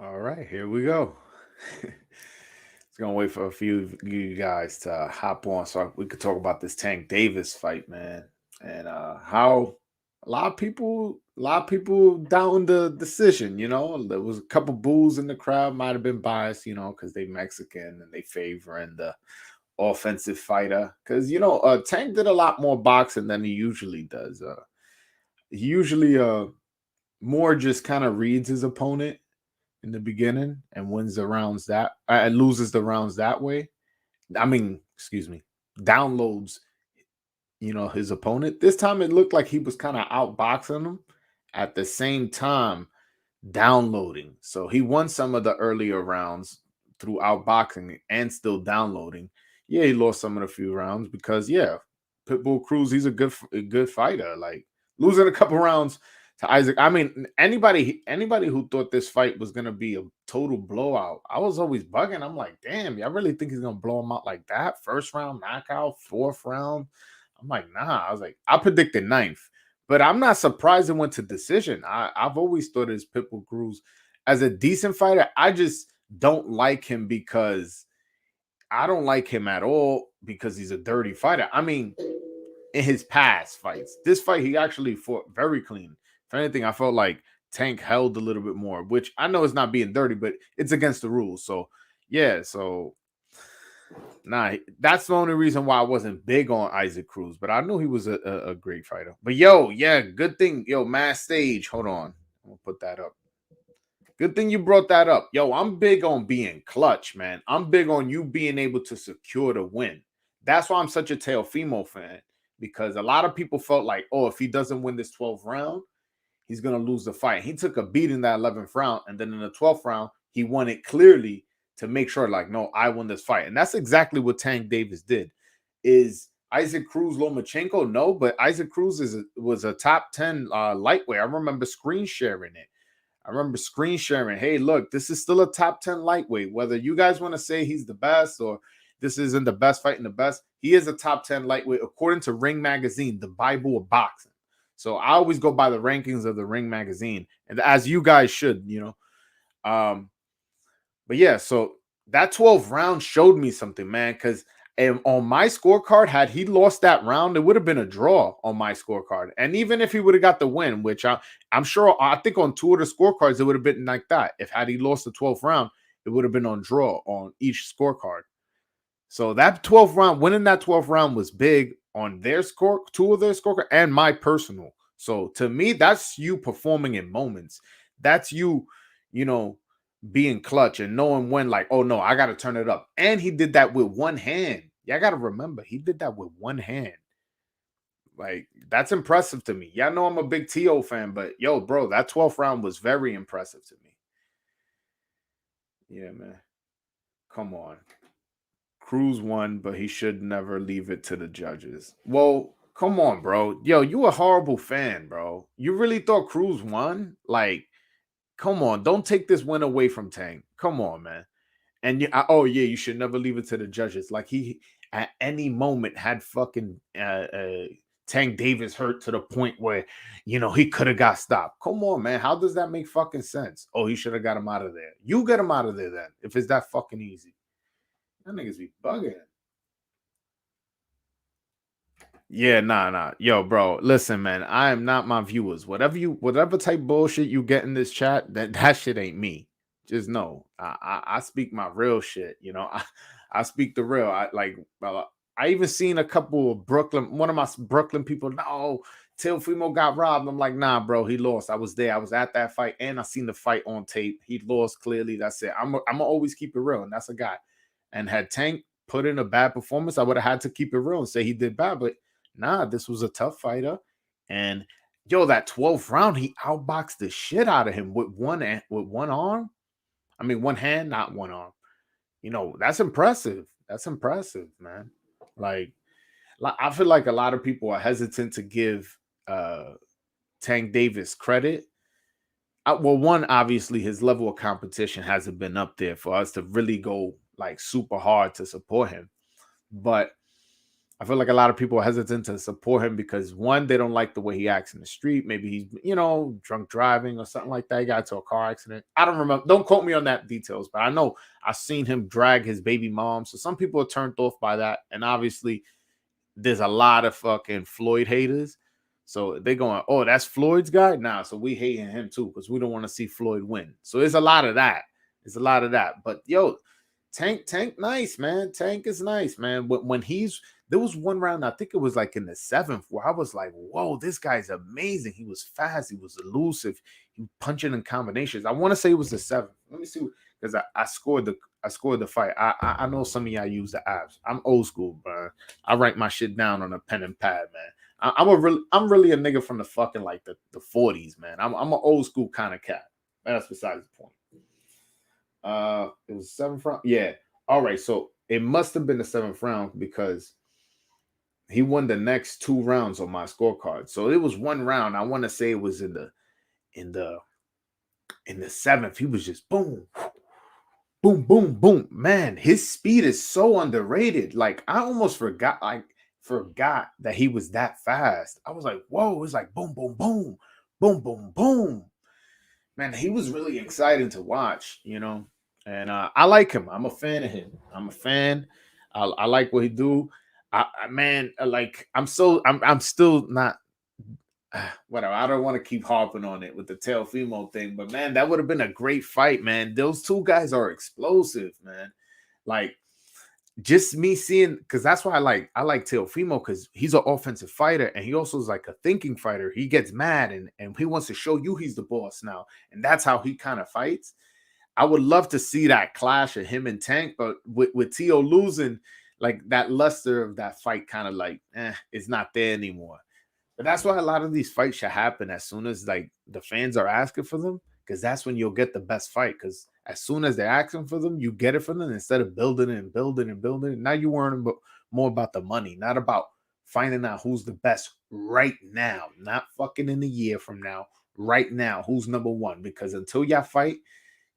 All right, here we go. It's gonna wait for a few of you guys to hop on so we could talk about this Tank Davis fight, man, and how a lot of people down the decision. There was a couple bulls in the crowd, might have been biased, because they Mexican and they favoring the offensive fighter. Because Tank did a lot more boxing than he usually does. He usually more just kind of reads his opponent in the beginning and wins the rounds that and loses the rounds that way. I mean, excuse me, downloads, his opponent. This time it looked like he was kind of outboxing him at the same time downloading. So he won some of the earlier rounds through outboxing and still downloading. Yeah, he lost some of the few rounds because Pitbull Cruz, he's a good fighter. Like losing a couple rounds to Isaac. I mean, anybody who thought this fight was gonna be a total blowout, I was always bugging. I'm like, damn, y'all really think he's gonna blow him out like that? First round knockout, fourth round. I'm like, nah. I was like, I predicted ninth. But I'm not surprised it went to decision. I've always thought as Pitbull Cruz as a decent fighter. I just don't like him because I don't like him at all because he's a dirty fighter. I mean, in his past fights, this fight he actually fought very clean. If anything, I felt like Tank held a little bit more, which I know is not being dirty, but it's against the rules. So yeah, so nah, that's the only reason why I wasn't big on Isaac Cruz, but I knew he was a great fighter. But yo, yeah, good thing, yo, mass stage. Hold on, I'm gonna put that up. Good thing you brought that up. Yo, I'm big on being clutch, man. I'm big on you being able to secure the win. That's why I'm such a Teofimo fan because a lot of people felt like, oh, if he doesn't win this 12th round, he's going to lose the fight. He took a beat in that 11th round, and then in the 12th round, he won it clearly to make sure, like, no, I won this fight. And that's exactly what Tank Davis did. Is Isaac Cruz Lomachenko? No, but Isaac Cruz was a top 10 lightweight. I remember screen sharing it. I remember screen sharing, hey, look, this is still a top 10 lightweight. Whether you guys want to say he's the best or this isn't the best fighting the best, he is a top 10 lightweight according to Ring Magazine, the Bible of boxing. So I always go by the rankings of the Ring Magazine, and as you guys should. Um, but yeah, so that 12th round showed me something, man, because on my scorecard, had he lost that round, it would have been a draw on my scorecard. And even if he would have got the win, which I'm sure, I think on two of the scorecards, it would have been like that. If had he lost the 12th round, it would have been on draw on each scorecard. So that 12th round, winning that 12th round was big on their score, two of their scorecard, and my personal. So to me, that's you performing in moments. That's you know, being clutch and knowing when, like, oh no, I got to turn it up. And he did that with one hand. Yeah, I got to remember, he did that with one hand. Like, that's impressive to me. Y'all know I'm a big T.O. fan, but yo, bro, that 12th round was very impressive to me. Yeah, man. Come on. Cruz won, but he should never leave it to the judges. Well, come on, bro. Yo, you a horrible fan, bro. You really thought Cruz won? Like, come on. Don't take this win away from Tank. Come on, man. And oh yeah, you should never leave it to the judges. Like he at any moment had fucking Tank Davis hurt to the point where he could have got stopped. Come on, man. How does that make fucking sense? Oh, he should have got him out of there. You get him out of there then, if it's that fucking easy. That niggas be bugging. Yeah, nah. Yo, bro, listen, man. I am not my viewers. Whatever type bullshit you get in this chat, that shit ain't me. Just know, I speak my real shit. I speak the real. I even seen a couple of Brooklyn, one of my Brooklyn people. No, Teofimo got robbed. I'm like, nah, bro, he lost. I was there. I was at that fight, and I seen the fight on tape. He lost clearly. That's it. I'm gonna always keep it real, and that's a guy. And had Tank put in a bad performance, I would have had to keep it real and say he did bad, but nah, this was a tough fighter. And yo, that 12th round, he outboxed the shit out of him with one arm. I mean, one hand, not one arm. That's impressive. That's impressive, man. Like, I feel like a lot of people are hesitant to give Tank Davis credit. Well, one, obviously, his level of competition hasn't been up there for us to really go like super hard to support him. But I feel like a lot of people are hesitant to support him because one, they don't like the way he acts in the street. Maybe he's, drunk driving or something like that. He got into a car accident. I don't remember. Don't quote me on that details, but I know I've seen him drag his baby mom. So some people are turned off by that. And obviously, there's a lot of fucking Floyd haters. So they going, oh, that's Floyd's guy? Nah, so we hating him too because we don't want to see Floyd win. So there's a lot of that. There's a lot of that. But yo, Tank, nice, man. Tank is nice, man. When there was one round, I think it was like in the seventh, where I was like, whoa, this guy's amazing. He was fast, he was elusive, he was punching in combinations. I want to say it was the seventh. Let me see, because I scored the fight. I know some of y'all use the apps. I'm old school, bro. I write my shit down on a pen and pad, man. I'm really a nigga from the fucking like the 40s, man. I'm an old school kind of cat. That's besides the point. It was seventh round. Yeah. All right. So it must have been the seventh round because he won the next two rounds on my scorecard. So it was one round. I want to say it was in the seventh. He was just boom, boom, boom, boom. Man, his speed is so underrated. Like I almost forgot that he was that fast. I was like, whoa, it's like boom, boom, boom, boom, boom, boom. Man, he was really exciting to watch, and I like him. I'm a fan of him. I'm a fan. I like what he do. Man, like I'm still not whatever. I don't want to keep harping on it with the Teofimo thing, but man, that would have been a great fight, man. Those two guys are explosive, man. Like just me seeing, because that's why I like Teofimo because he's an offensive fighter and he also is like a thinking fighter. He gets mad and he wants to show you he's the boss now, and that's how he kind of fights. I would love to see that clash of him and Tank, but with Teo losing, like that luster of that fight kind of like it's not there anymore. But that's why a lot of these fights should happen as soon as like the fans are asking for them, because that's when you'll get the best fight. Because as soon as they're asking for them, you get it from them instead of building and building and building. Now you worrying more about the money, not about finding out who's the best right now, not fucking in a year from now. Right now, who's number one? Because until y'all fight,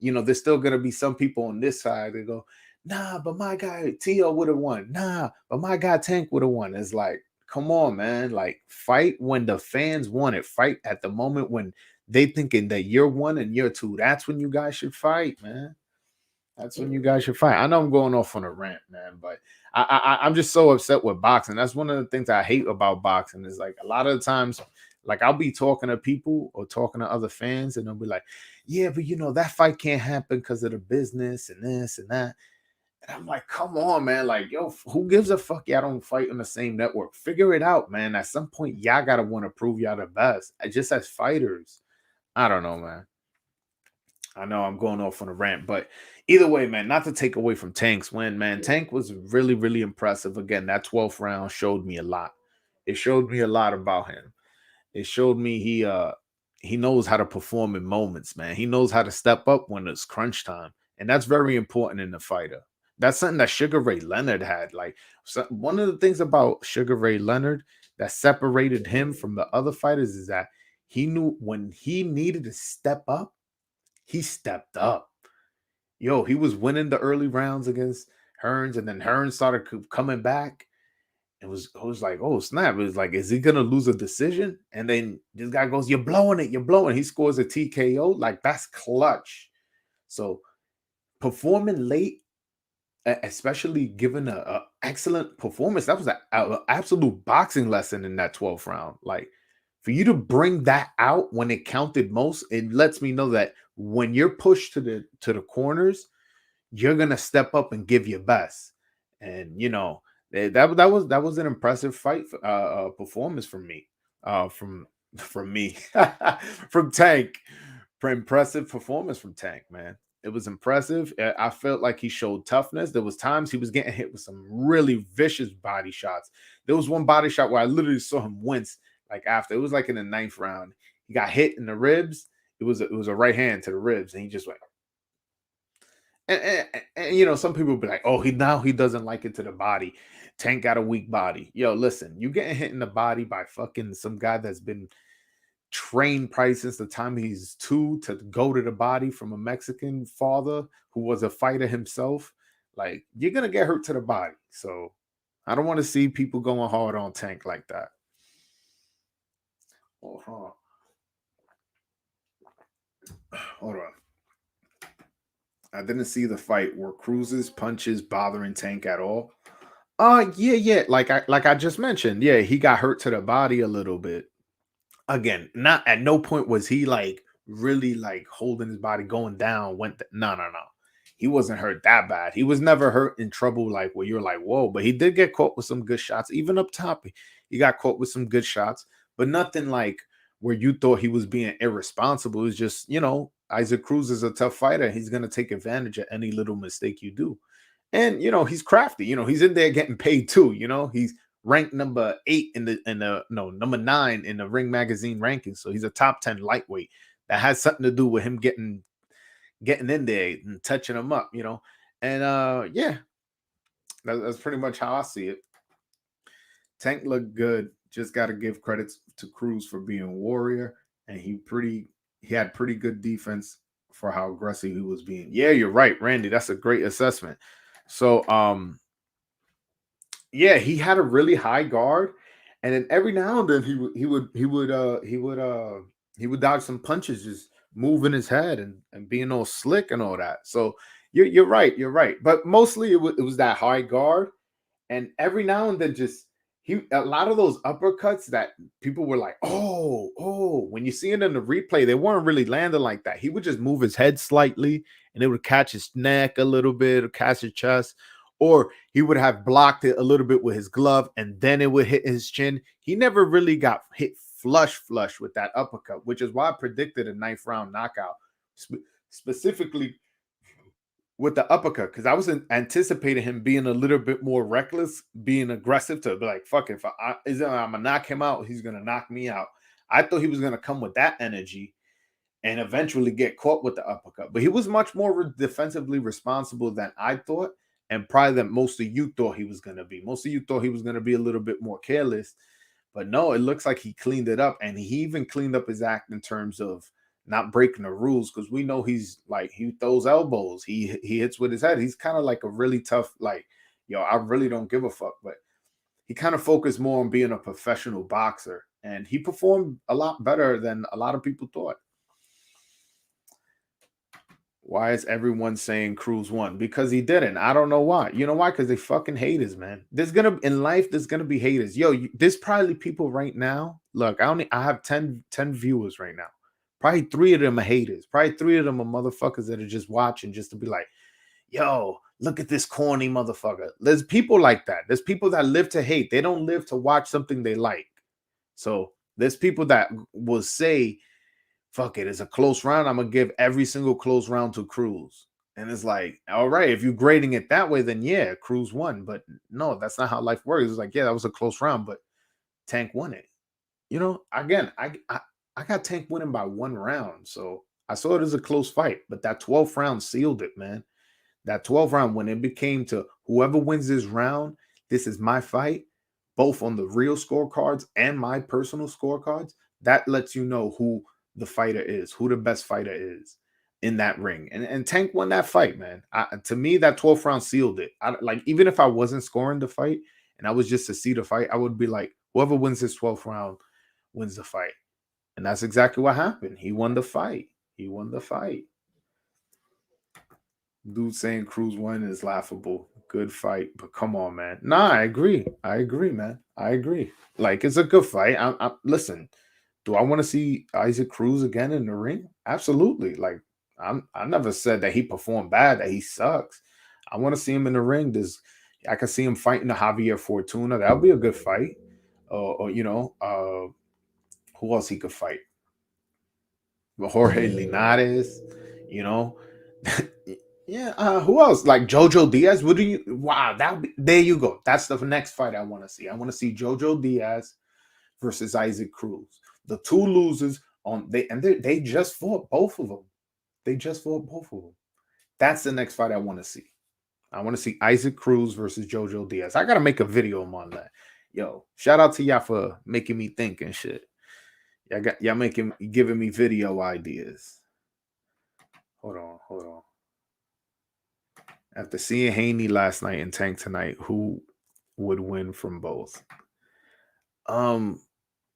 there's still gonna be some people on this side that go, nah, but my guy Tio would have won. Nah, but my guy Tank would have won. It's like, come on, man. Like, fight when the fans want it. Fight at the moment when they thinking that you're one and you're two. That's when you guys should fight, man. That's when you guys should fight. I know I'm going off on a rant, man, but I'm just so upset with boxing. That's one of the things I hate about boxing is like a lot of the times, like I'll be talking to people or talking to other fans, and they'll be like, "Yeah, but that fight can't happen because of the business and this and that." And I'm like, "Come on, man! Like, yo, who gives a fuck? Y'all don't fight on the same network. Figure it out, man. At some point, y'all gotta want to prove y'all the best, just as fighters." I don't know, man. I know I'm going off on a rant, but either way, man, not to take away from Tank's win, man. Tank was really, really impressive. Again, that 12th round showed me a lot. It showed me a lot about him. It showed me he knows how to perform in moments, man. He knows how to step up when it's crunch time. And that's very important in the fighter. That's something that Sugar Ray Leonard had. Like one of the things about Sugar Ray Leonard that separated him from the other fighters is that he knew when he needed to step up, he stepped up. Yo, he was winning the early rounds against Hearns, and then Hearns started coming back. It was like, oh snap. It was like, is he gonna lose a decision? And then this guy goes, you're blowing it, you're blowing. He scores a TKO. Like, that's clutch. So performing late, especially given a excellent performance, that was an absolute boxing lesson in that 12th round. Like, for you to bring that out when it counted most, it lets me know that when you're pushed to the corners, you're gonna step up and give your best. And that was an impressive fight performance from me. From me. From Tank. Impressive performance from Tank, man. It was impressive. I felt like he showed toughness. There was times he was getting hit with some really vicious body shots. There was one body shot where I literally saw him wince. Like after it was like in the ninth round, he got hit in the ribs. It was a right hand to the ribs, and he just went. And some people be like, oh, he doesn't like it to the body. Tank got a weak body. Yo, listen, you getting hit in the body by fucking some guy that's been trained probably since the time he's two to go to the body from a Mexican father who was a fighter himself. Like, you're gonna get hurt to the body. So I don't want to see people going hard on Tank like that. Hold on. Hold on. I didn't see the fight. Were Cruz's punches bothering Tank at all? Yeah. Like I just mentioned, yeah, he got hurt to the body a little bit. Again, not at no point was he like really like holding his body going down. No. He wasn't hurt that bad. He was never hurt in trouble like where you're like, whoa, but he did get caught with some good shots. Even up top, he got caught with some good shots, but nothing like where you thought he was being irresponsible. It was just, Isaac Cruz is a tough fighter. He's gonna take advantage of any little mistake you do. And he's crafty. He's in there getting paid too. He's ranked number 8 in the no number 9 in the Ring Magazine rankings. So he's a top 10 lightweight. That has something to do with him getting in there and touching them up. And yeah, that's pretty much how I see it. Tank looked good. Just got to give credits to Cruz for being a warrior, and he had pretty good defense for how aggressive he was being. Yeah, you're right, Randy. That's a great assessment. So yeah, he had a really high guard, and then every now and then he would dodge some punches, just moving his head and being all slick and all that. So you're right, but mostly it was that high guard, and every now and then just a lot of those uppercuts that people were like, oh, when you see it in the replay, they weren't really landing like that. He would just move his head slightly, and it would catch his neck a little bit, or catch his chest, or he would have blocked it a little bit with his glove, and then it would hit his chin. He never really got hit flush with that uppercut, which is why I predicted a 9th round knockout, specifically with the uppercut, because I was anticipating him being a little bit more reckless, being aggressive to be like, fuck it, if I'm gonna knock him out, he's gonna knock me out. I thought he was gonna come with that energy and eventually get caught with the uppercut. But he was much more defensively responsible than I thought, and probably than most of you thought he was gonna be. Most of you thought he was gonna be a little bit more careless, but no, it looks like he cleaned it up, and he even cleaned up his act in terms of not breaking the rules, because we know he's like, he throws elbows, he hits with his head. He's kind of like a really tough, like, I really don't give a fuck. But he kind of focused more on being a professional boxer, and he performed a lot better than a lot of people thought. Why is everyone saying Cruz won? Because he didn't. I don't know why. You know why? Because they fucking haters, man. There's gonna be haters. There's probably people right now. Look, I have 10 viewers right now. Probably 3 of them are haters. Probably 3 of them are motherfuckers that are just watching just to be like, yo, look at this corny motherfucker. There's people like that. There's people that live to hate. They don't live to watch something they like. So there's people that will say, fuck it, it's a close round. I'm gonna give every single close round to Cruz. And it's like, all right, if you're grading it that way, then yeah, Cruz won. But no, that's not how life works. It's like, yeah, that was a close round, but Tank won it. Again, I got Tank winning by 1 round. So I saw it as a close fight, but that 12th round sealed it, man. That 12th round, when it became to whoever wins this round, this is my fight, both on the real scorecards and my personal scorecards, that lets you know who the fighter is, who the best fighter is in that ring. And Tank won that fight, man. To me, that 12th round sealed it. Even if I wasn't scoring the fight and I was just to see the fight, I would be like, whoever wins this 12th round wins the fight. And that's exactly what happened. He won the fight. He won the fight. Dude saying Cruz won is laughable. Good fight, but come on, man. Nah, I agree. I agree, man. I agree. Like, it's a good fight. Listen. Do I want to see Isaac Cruz again in the ring? Absolutely. Like, I never said that he performed bad, that he sucks. I want to see him in the ring. I can see him fighting the Javier Fortuna. That would be a good fight. Who else he could fight? Jorge Linares, you know. Yeah, who else? Like Jojo Diaz. Wow, there you go. That's the next fight I want to see. I want to see Jojo Diaz versus Isaac Cruz. The 2 losers they just fought both of them. They just fought both of them. That's the next fight I want to see. I want to see Isaac Cruz versus Jojo Diaz. I gotta make a video on that. Yo, shout out to y'all for making me think and shit. Y'all giving me video ideas. Hold on. After seeing Haney last night and Tank tonight, who would win from both. Um,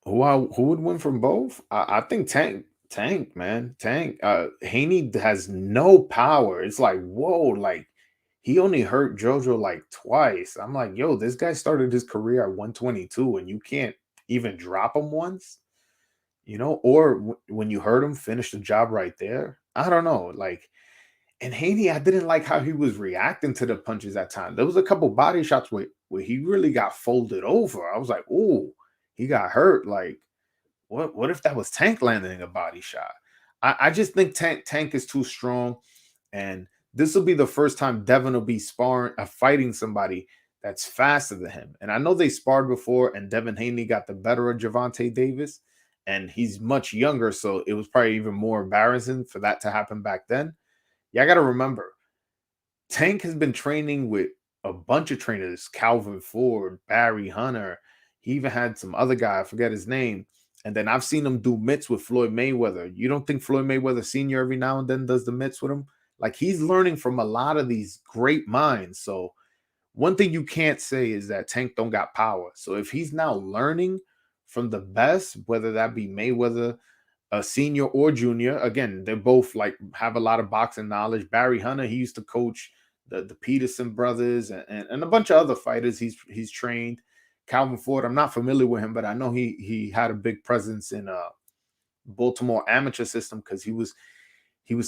who would win from both? I think Tank, man, Tank. Haney has no power. It's like whoa, like he only hurt JoJo like twice. I'm like, yo, this guy started his career at 122, and you can't even drop him once, or when you hurt him, finish the job right there. I don't know, like. And Haney, I didn't like how he was reacting to the punches at times. There was a couple body shots where he really got folded over. I was like, "Oh, he got hurt." Like, what if that was Tank landing a body shot? I just think Tank is too strong, and this will be the first time Devin will be fighting somebody that's faster than him. And I know they sparred before, and Devin Haney got the better of Gervonta Davis, and he's much younger, so it was probably even more embarrassing for that to happen back then. Yeah, I got to remember, Tank has been training with a bunch of trainers, Calvin Ford, Barry Hunter. He even had some other guy, I forget his name. And then I've seen him do mitts with Floyd Mayweather. You don't think Floyd Mayweather Sr. every now and then does the mitts with him? Like he's learning from a lot of these great minds. So one thing you can't say is that Tank don't got power. So if he's now learning from the best, whether that be Mayweather, a senior or junior. Again, they both like have a lot of boxing knowledge. Barry Hunter, he used to coach the Peterson brothers and a bunch of other fighters he's trained. Calvin Ford, I'm not familiar with him, but I know he had a big presence in Baltimore amateur system because he was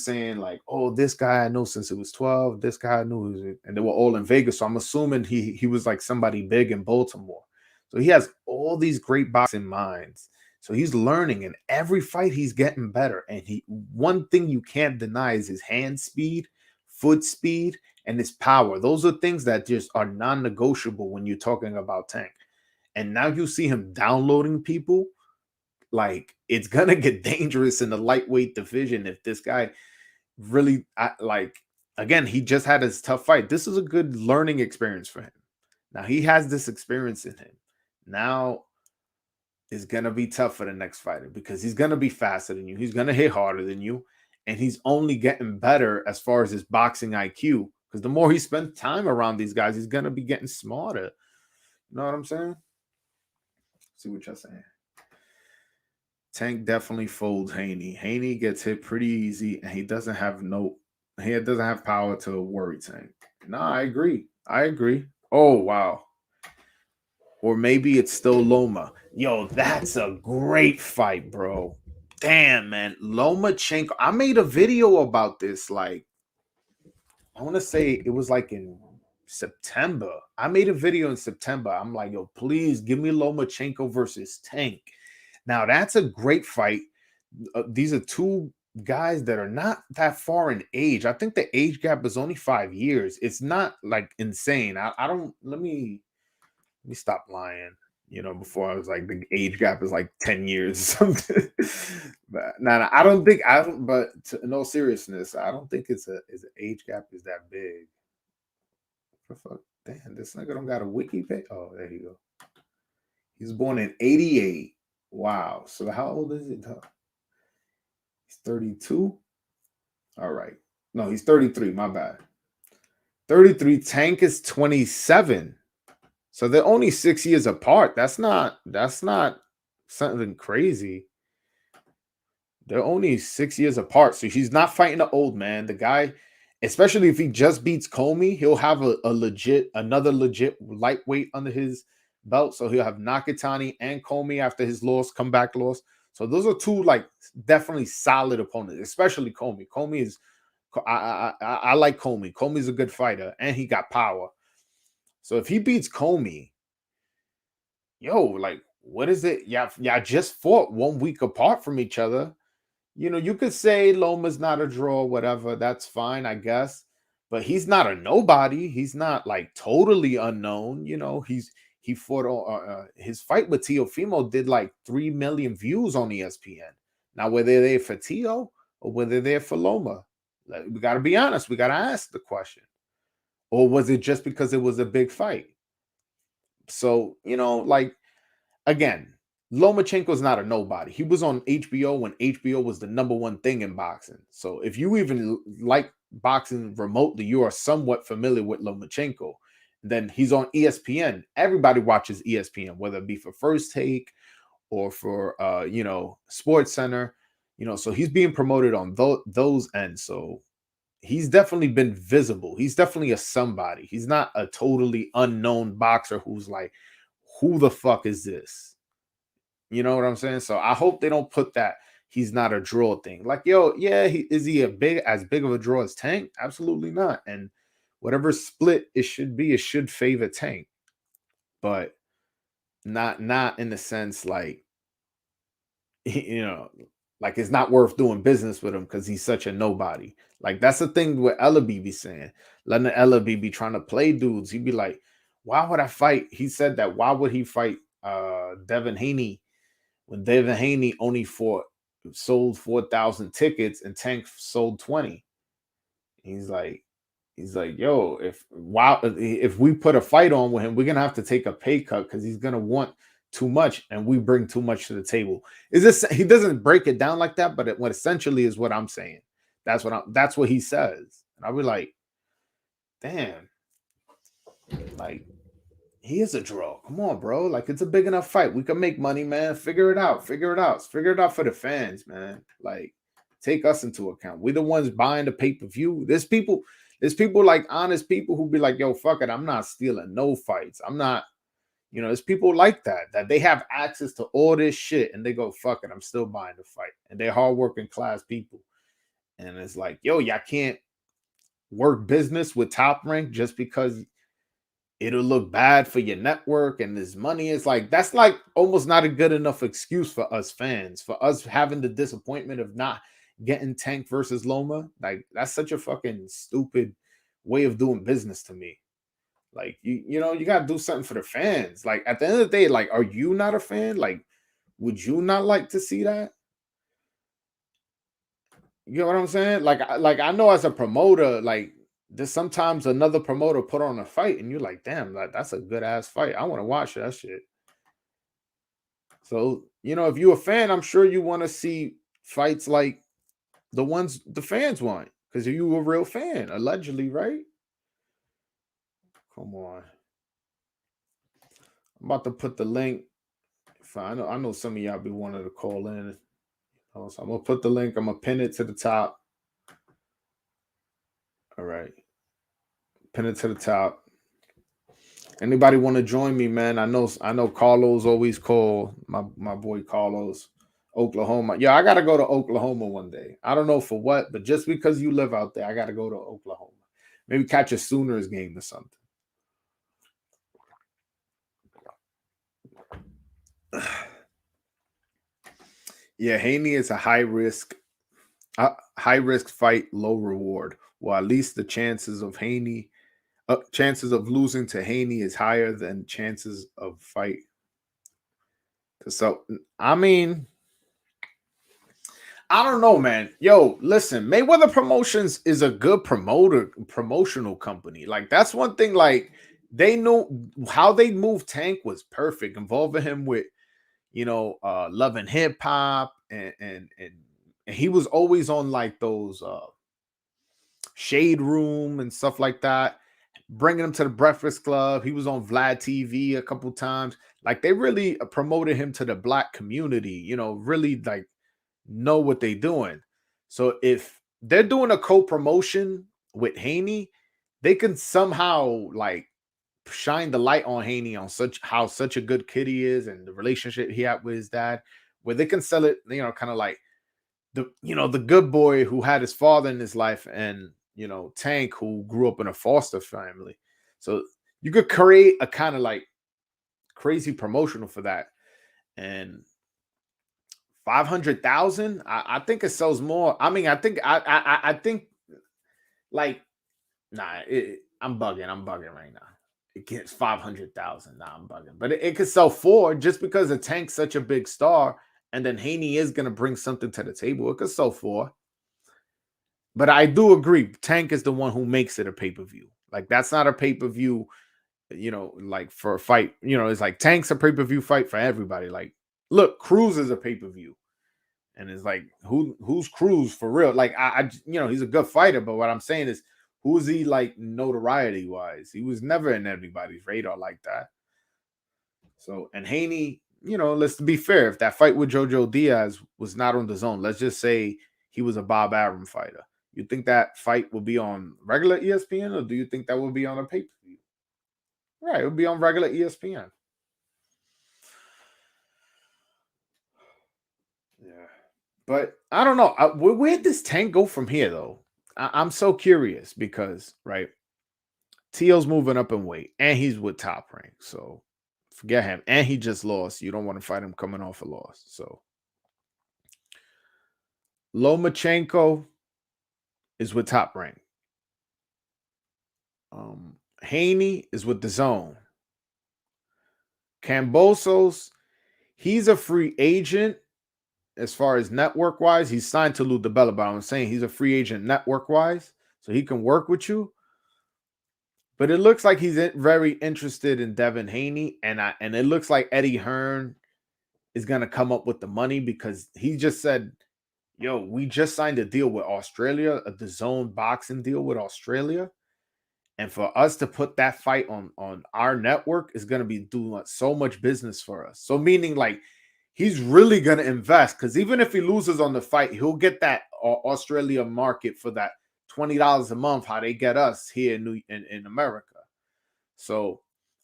saying like, oh, this guy I know since it was 12, this guy I knew, and they were all in Vegas. So I'm assuming he was like somebody big in Baltimore. So he has all these great boxing minds. So he's learning, and every fight he's getting better. And one thing you can't deny is his hand speed, foot speed, and his power. Those are things that just are non-negotiable when you're talking about Tank. And now you see him downloading people. Like it's gonna get dangerous in the lightweight division if this guy really like. Again, he just had his tough fight. This is a good learning experience for him. Now he has this experience in him. Now is going to be tough for the next fighter because he's going to be faster than you. He's going to hit harder than you. And he's only getting better as far as his boxing IQ. Because the more he spends time around these guys, he's going to be getting smarter. You know what I'm saying? See what you're saying. Tank definitely folds Haney. Haney gets hit pretty easy, and he doesn't have power to worry Tank. No, I agree. Oh wow. Or maybe it's still Loma. Yo, that's a great fight, bro. Damn, man. Lomachenko. I made a video about this. Like, I want to say it was like in September. I made a video in September. I'm like, yo, please give me Lomachenko versus Tank. Now, that's a great fight. These are two guys that are not that far in age. I think the age gap is only 5 years. It's not like insane. I don't, let me stop lying. Before I was like the age gap is like 10 years or something. But I don't think I don't. But in all seriousness, I don't think it's an age gap is that big. What the fuck? Damn, this nigga don't got a wiki page. Oh, there you go. He's born in 88. Wow. So how old is it? He's 32. All right. No, he's 33. My bad. 33. Tank is 27. So they're only 6 years apart. That's not something crazy. They're only 6 years apart. So he's not fighting an old man. The guy, especially if he just beats Comey, he'll have another legit lightweight under his belt. So he'll have Nakatani and Comey after his comeback loss. So those are two like definitely solid opponents, especially Comey. Comey is I like Comey. Comey's a good fighter and he got power. So if he beats Comey, yo, like, what is it? Y'all just fought 1 week apart from each other. You could say Loma's not a draw, whatever. That's fine, I guess. But he's not a nobody. He's not like totally unknown. He fought his fight with Teofimo did like 3 million views on ESPN. Now, whether they're there for Teo or whether they're there for Loma, we got to be honest. We got to ask the question. Or was it just because it was a big fight? So, like, again, Lomachenko's not a nobody. He was on HBO when HBO was the number one thing in boxing. So if you even like boxing remotely, you are somewhat familiar with Lomachenko. Then he's on ESPN. Everybody watches ESPN, whether it be for First Take or for Sports Center. So he's being promoted on those ends. So he's definitely been visible. He's definitely a somebody. He's not a totally unknown boxer who's like, who the fuck is this? You know what I'm saying? So I hope they don't put that he's not a draw thing. Like, yo, yeah, is he as big of a draw as Tank? Absolutely not. And whatever split it should favor Tank, but not in the sense like, you know, like it's not worth doing business with him because he's such a nobody. Like that's the thing what Ellaby be saying. Letting Ellaby be trying to play dudes. He'd be like, why would I fight? He said that why would he fight Devin Haney when Devin Haney only sold 4,000 tickets and Tank sold 20. He's like, yo, if we put a fight on with him, we're gonna have to take a pay cut because he's gonna want too much and we bring too much to the table. Is this he doesn't break it down like that, but what essentially is what I'm saying. That's what he says. And I'll be like, damn, like he is a draw. Come on, bro. Like it's a big enough fight. We can make money, man. Figure it out. Figure it out. Figure it out for the fans, man. Like take us into account. We're the ones buying the pay-per-view. There's people like honest people who be like, yo, fuck it. I'm not stealing no fights. I'm not, there's people like that they have access to all this shit and they go, fuck it. I'm still buying the fight. And they're hardworking class people. And it's like, yo, y'all can't work business with Top Rank just because it'll look bad for your network and this money. Is like, that's like almost not a good enough excuse for us fans, for us having the disappointment of not getting Tank versus Loma. Like that's such a fucking stupid way of doing business to me. Like you got to do something for the fans. Like at the end of the day, like, are you not a fan? Like, would you not like to see that? You know what I'm saying? Like I know as a promoter, like there's sometimes another promoter put on a fight and you're like, damn, that's a good ass fight. I want to watch that shit. So, if you're a fan, I'm sure you want to see fights like the ones the fans want because you a real fan, allegedly, right? Come on. I'm about to put the link. I know some of y'all be wanting to call in. So I'm gonna put the link. I'm gonna pin it to the top. All right. Pin it to the top. Anybody want to join me, man? I know Carlos always call my boy Carlos, Oklahoma. Yeah, I gotta go to Oklahoma one day. I don't know for what, but just because you live out there, I gotta go to Oklahoma. Maybe catch a Sooners game or something. Yeah, Haney is a high risk fight, low reward. Well, at least the chances of losing to Haney is higher than chances of fight. So, I mean, I don't know, man. Yo, listen, Mayweather Promotions is a good promotional company. Like, that's one thing, like, they knew how they moved Tank was perfect, involving him with, Love and Hip Hop, and he was always on like those Shade Room and stuff like that, bringing him to the Breakfast Club. He was on Vlad TV a couple times. Like they really promoted him to the black community, really like know what they're doing. So if they're doing a co-promotion with Haney, they can somehow like shine the light on Haney on such a good kid he is and the relationship he had with his dad, where they can sell it, kind of like the good boy who had his father in his life and Tank who grew up in a foster family. So you could create a kind of like crazy promotional for that. And 500,000, I think it sells more. I mean, I think like I'm bugging right now. It gets 500,000. Nah, I'm bugging. But it could sell 4 just because the Tank's such a big star. And then Haney is going to bring something to the table. It could sell 4. But I do agree. Tank is the one who makes it a pay-per-view. Like, that's not a pay-per-view, like for a fight. It's like Tank's a pay-per-view fight for everybody. Like, look, Cruz is a pay-per-view. And it's like, who's Cruz for real? Like, I he's a good fighter. But what I'm saying is, Who's he like notoriety wise? He was never in anybody's radar like that. So, and Haney, let's be fair. If that fight with Jojo Diaz was not on the zone, let's just say he was a Bob Arum fighter. You think that fight will be on regular ESPN, or do you think that will be on a pay per view? Right, it would be on regular ESPN. Yeah, but I don't know. Where does Tank go from here, though? I'm so curious because right, Teal's moving up in weight, and he's with Top Rank, so forget him. And he just lost. You don't want to fight him coming off a loss. So Lomachenko is with Top Rank. Haney is with the Zone. Cambosos, he's a free agent as far as network wise. He's signed to Lou DiBella, but I'm saying he's a free agent network wise, so he can work with you. But it looks like he's very interested in Devin Haney, and it looks like Eddie Hearn is gonna come up with the money because he just said, "Yo, we just signed a deal with Australia, a DAZN boxing deal with Australia, and for us to put that fight on our network is gonna be doing so much business for us." So meaning like he's really gonna invest because even if he loses on the fight, he'll get that Australia market for that $20 a month, how they get us here in America. So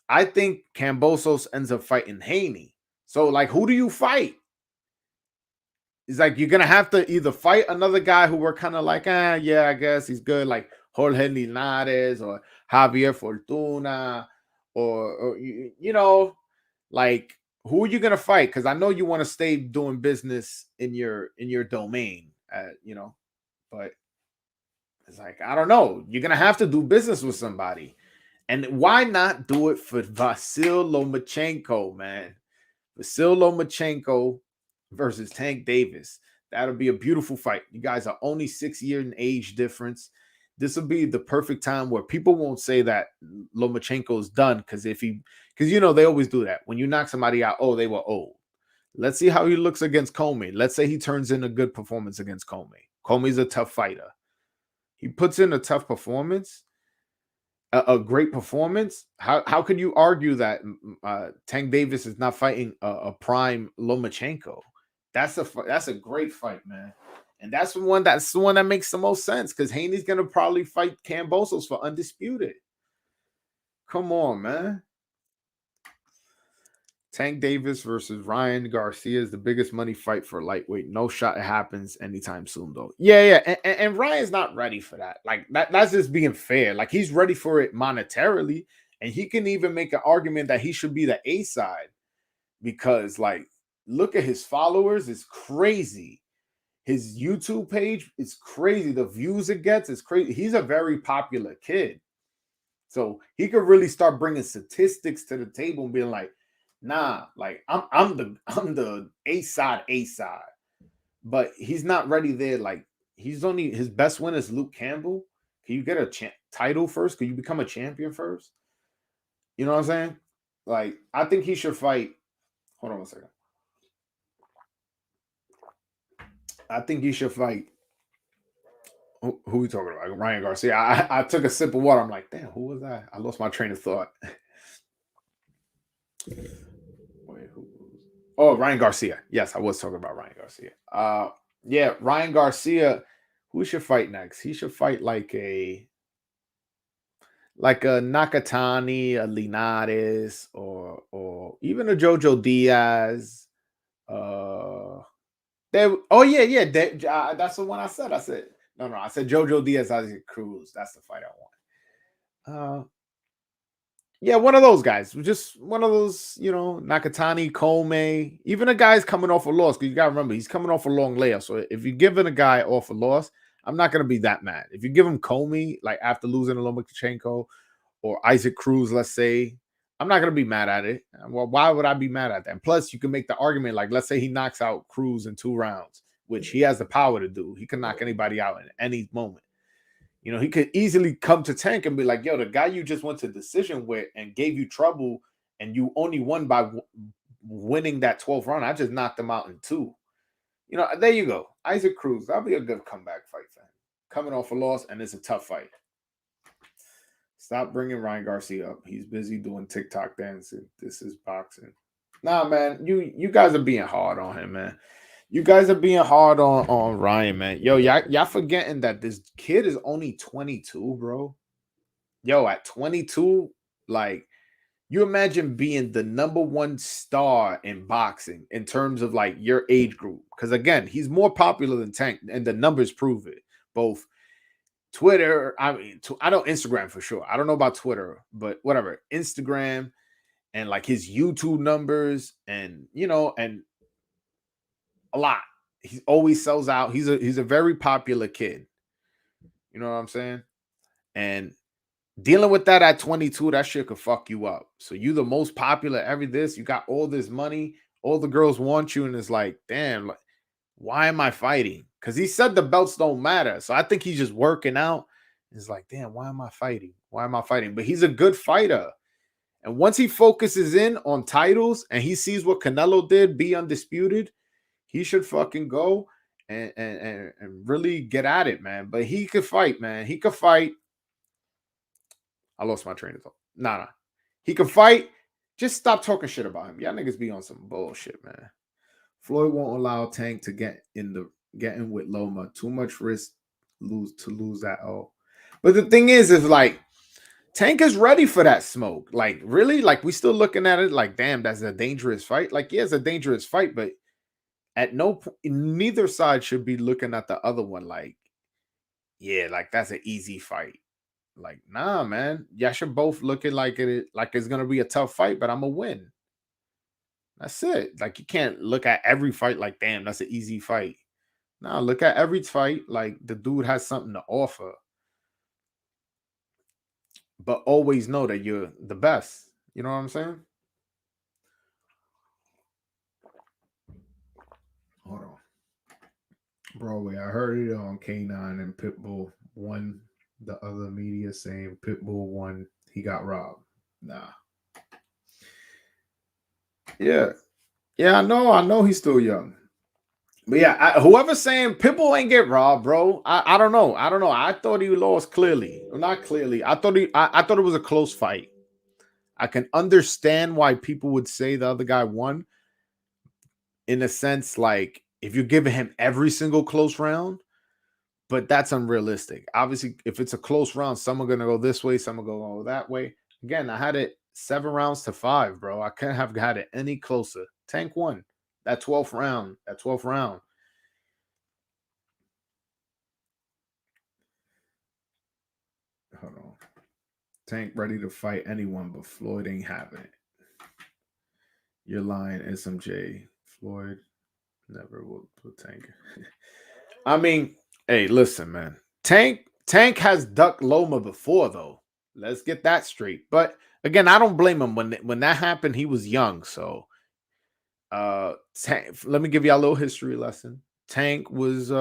I think Cambosos ends up fighting Haney. So like, who do you fight? It's like you're gonna have to either fight another guy who we're kind of like, yeah, I guess he's good, like Jorge Linares or Javier Fortuna, or like who are you gonna fight? Because I know you want to stay doing business in your domain, but it's like, I don't know. You're gonna have to do business with somebody. And why not do it for Vasyl Lomachenko, man? Vasyl Lomachenko versus Tank Davis. That'll be a beautiful fight. You guys are only 6 years in age difference. This will be the perfect time where people won't say that Lomachenko is done because they always do that. When you knock somebody out, oh, they were old. Let's see how he looks against Comey. Let's say he turns in a good performance against Comey. Comey's a tough fighter. He puts in a tough performance, a great performance. How could you argue that Tank Davis is not fighting a prime Lomachenko? That's a great fight, man. And that's the one that makes the most sense because Haney's gonna probably fight Cambosos for undisputed. Come on, man. Tank Davis versus Ryan Garcia is the biggest money fight for lightweight. No shot it happens anytime soon, though. Yeah. And Ryan's not ready for that. Like that's just being fair. Like he's ready for it monetarily, and he can even make an argument that he should be the A side because, like, look at his followers. It's crazy. His YouTube page is crazy. The views it gets is crazy. He's a very popular kid, so he could really start bringing statistics to the table and being like, nah, like I'm the A side, but he's not ready there. Like he's only his best win is Luke Campbell. Can you get a title first? Can you become a champion first? You know what I'm saying? Like I think he should fight. Hold on 1 second. I think he should fight. Who we talking about? Ryan Garcia. I took a sip of water. I'm like, damn, who was that? I lost my train of thought. Wait, who? Oh, Ryan Garcia. Yes, I was talking about Ryan Garcia. Yeah, Ryan Garcia. Who should fight next? He should fight like a Nakatani, a Linares, or even a Jojo Diaz. Oh yeah. That's the one I said. I said no. I said Jojo Diaz, Issac Cruz. That's the fight I want. Yeah, one of those guys. Just one of those, Nakatani, Kome, even a guy's coming off a loss. Because you gotta remember, he's coming off a long layoff. So if you're giving a guy off a loss, I'm not gonna be that mad. If you give him Comey, like after losing to Lomachenko or Issac Cruz, let's say, I'm not gonna be mad at it. Well, why would I be mad at that? And plus, you can make the argument, like, let's say he knocks out Cruz in 2 rounds, which he has the power to do. He can knock anybody out in any moment. He could easily come to Tank and be like, yo, the guy you just went to decision with and gave you trouble, and you only won by winning that 12th round. I just knocked him out in 2. There you go. Issac Cruz. That'll be a good comeback fight for him. Coming off a loss, and it's a tough fight. Stop bringing Ryan Garcia up. He's busy doing TikTok dancing. This is boxing. Nah, man, you guys are being hard on him, man. You guys are being hard on Ryan, man. Yo, y'all forgetting that this kid is only 22, bro. Yo, at 22, like you imagine being the number one star in boxing in terms of like your age group. Because again, he's more popular than Tank, and the numbers prove it. Both Twitter, I mean, I know Instagram for sure. I don't know about Twitter, but whatever. Instagram and like his YouTube numbers, and and a lot. He always sells out. He's a very popular kid. You know what I'm saying? And dealing with that at 22, that shit could fuck you up. So you the most popular, every this, you got all this money, all the girls want you, and it's like, damn, like, why am I fighting? Because he said the belts don't matter. So I think he's just working out. It's like, damn, why am I fighting? Why am I fighting? But he's a good fighter. And once he focuses in on titles and he sees what Canelo did, be undisputed, he should fucking go and really get at it, man. But he could fight, man. He could fight. I lost my train of thought. Nah. He can fight. Just stop talking shit about him. Y'all niggas be on some bullshit, man. Floyd won't allow Tank to get in with Loma. Too much risk to lose that all. But the thing is like Tank is ready for that smoke. Like, really? Like, we still looking at it like, damn, that's a dangerous fight. Like, yeah, it's a dangerous fight, but at no point, neither side should be looking at the other one like, yeah, like that's an easy fight. Like, nah, man. Y'all should both look at like it's gonna be a tough fight, but I'm gonna win. That's it. Like, you can't look at every fight like, damn, that's an easy fight. Nah, look at every fight like the dude has something to offer. But always know that you're the best. You know what I'm saying? Hold on. Broadway, I heard it on K9 and Pitbull won. The other media saying Pitbull won. He got robbed. Nah. Yeah. Yeah, I know he's still young. But yeah, whoever's saying Pitbull ain't get robbed, bro. I don't know. I thought he lost clearly. Well, not clearly. I thought it was a close fight. I can understand why people would say the other guy won. In a sense, like if you're giving him every single close round, but that's unrealistic. Obviously, if it's a close round, some are gonna go this way, some are gonna go that way. Again, I had it 7-5, bro. I couldn't have had it any closer. Tank won that 12th round. Hold on. Tank ready to fight anyone, but Floyd ain't having it. You're lying, SMJ. Floyd never will put Tank. I mean, hey, listen, man. Tank has ducked Loma before, though. Let's get that straight. But again, I don't blame him. When that happened, he was young. So let me give you a little history lesson. Tank was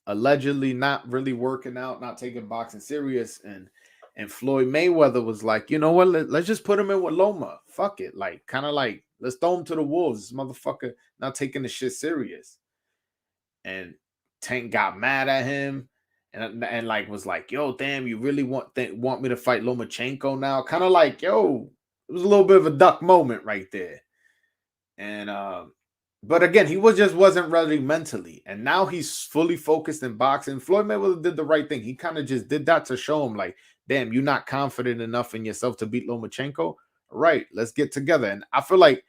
allegedly not really working out, not taking boxing serious, and Floyd Mayweather was like, you know what? Let's just put him in with Loma. Fuck it, like kind of like let's throw him to the wolves. This motherfucker not taking the shit serious. And Tank got mad at him and like was like, yo, damn, you really want me to fight Lomachenko now? Kind of like, yo, it was a little bit of a duck moment right there. And but again, he wasn't ready mentally, and now he's fully focused in boxing. Floyd Mayweather did the right thing. He kind of just did that to show him, like, damn, you're not confident enough in yourself to beat Lomachenko. All right, let's get together. And I feel like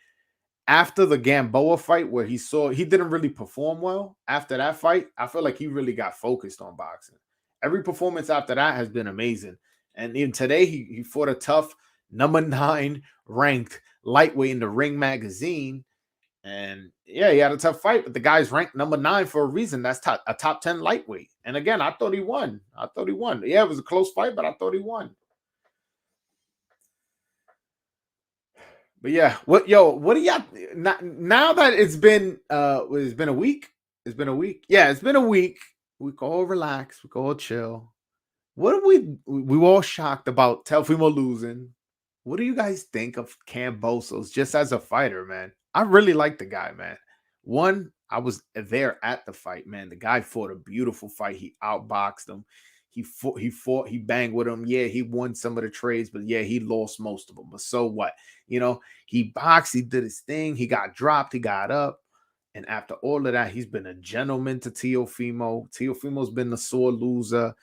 after the Gamboa fight, where he didn't really perform well. After that fight, I feel like he really got focused on boxing. Every performance after that has been amazing. And even today, he fought a tough number 9 ranked lightweight in the Ring magazine. And yeah, he had a tough fight, but the guy's ranked number 9 for a reason. That's a top 10 lightweight. And again, I thought he won. Yeah, it was a close fight, but I thought he won. But yeah, what do y'all now that it's been a week? It's been a week. Yeah, it's been a week. We can all relax, we can all chill. What are we were all shocked about Teofimo losing. What do you guys think of Kambosos just as a fighter, man? I really like the guy, man. One, I was there at the fight, man. The guy fought a beautiful fight. He outboxed him. he banged with him. Yeah, he won some of the trades, but yeah, he lost most of them. But so what? You know, he boxed, he did his thing, he got dropped, he got up. And after all of that, he's been a gentleman to Teofimo. Teofimo's been the sore loser.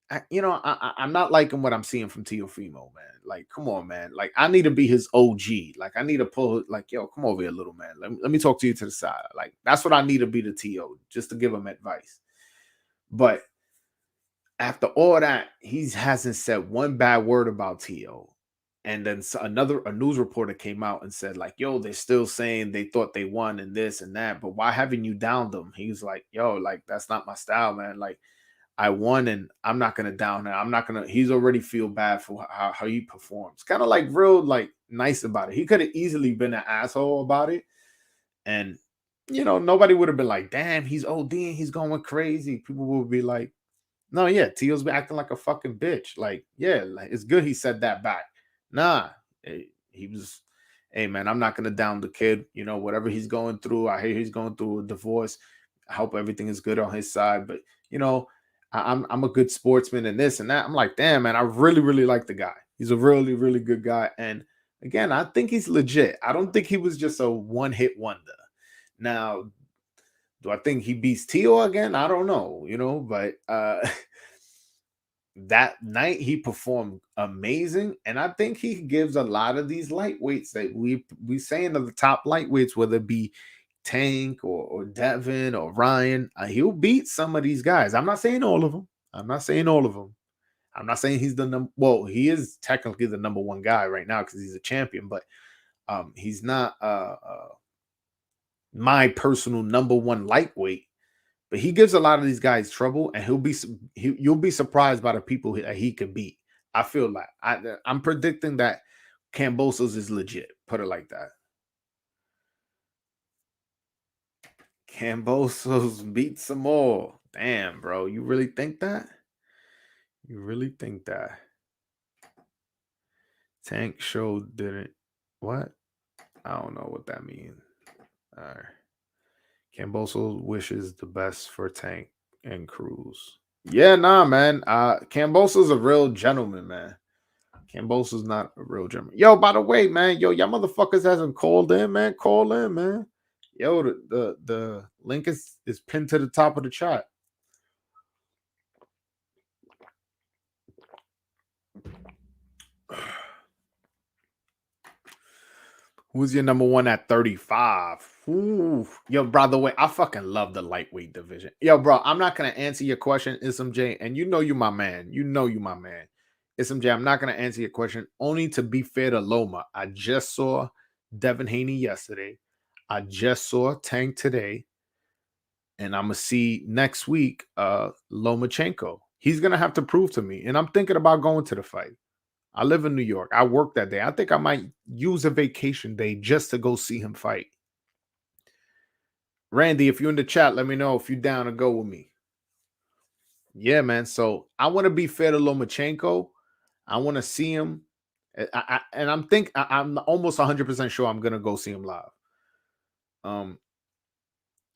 I'm not liking what I'm seeing from Teofimo, man. Like, come on, man. Like, I need to be his OG. Like, I need to pull, like, yo, come over here, little man. Let me talk to you to the side. Like, that's what I need to be to T.O., just to give him advice. But after all that, he hasn't said one bad word about T.O. And then a news reporter came out and said, like, yo, they're still saying they thought they won and this and that, but why haven't you downed them? He was like, yo, like, that's not my style, man. Like, I won and I'm not gonna down him. I'm not gonna. He's already feel bad for how he performs. Kind of like real like nice about it. He could have easily been an asshole about it, and nobody would have been like, "Damn, he's ODing, he's going crazy." People would be like, "No, yeah, Tio's been acting like a fucking bitch." Like, yeah, like it's good he said that back. Nah, he was. Hey man, I'm not gonna down the kid. Whatever he's going through. I hear he's going through a divorce. I hope everything is good on his side, but I'm a good sportsman and this and that. I'm like, damn, man, I really, really like the guy. He's a really, really good guy. And again, I think he's legit. I don't think he was just a one-hit wonder. Now, do I think he beats Tio again? I don't know, but that night he performed amazing. And I think he gives a lot of these lightweights that we saying are the top lightweights, whether it be Tank or Devin or Ryan, he'll beat some of these guys. I'm not saying all of them. I'm not saying he's the number. Well, he is technically the number one guy right now because he's a champion, but he's not my personal number one lightweight. But he gives a lot of these guys trouble, and you'll be surprised by the people that he could beat. I feel like I'm predicting that Kambosos is legit. Put it like that. Kambosos beat some more. Damn, bro. You really think that? You really think that? Tank show didn't. What? I don't know what that means. All right. Kambosos wishes the best for Tank and Cruz. Yeah, nah, man. Kambosos a real gentleman, man. Kambosos not a real gentleman. Yo, by the way, man, y'all motherfuckers hasn't called in, man. Call in, man. Yo, the link is pinned to the top of the chat. Who's your number one at 35? Ooh. Yo, by the way, I fucking love the lightweight division. Yo, bro, I'm not gonna answer your question, SMJ, and you my man. You my man. SMJ, I'm not gonna answer your question. Only to be fair to Loma. I just saw Devin Haney yesterday. I just saw Tank today. And I'm gonna see next week Lomachenko. He's gonna have to prove to me. And I'm thinking about going to the fight. I live in New York. I work that day. I think I might use a vacation day just to go see him fight. Randy, if you're in the chat, let me know if you're down to go with me. Yeah, man. So I want to be fair to Lomachenko. I want to see him. I'm almost 100% sure I'm gonna go see him live. I'm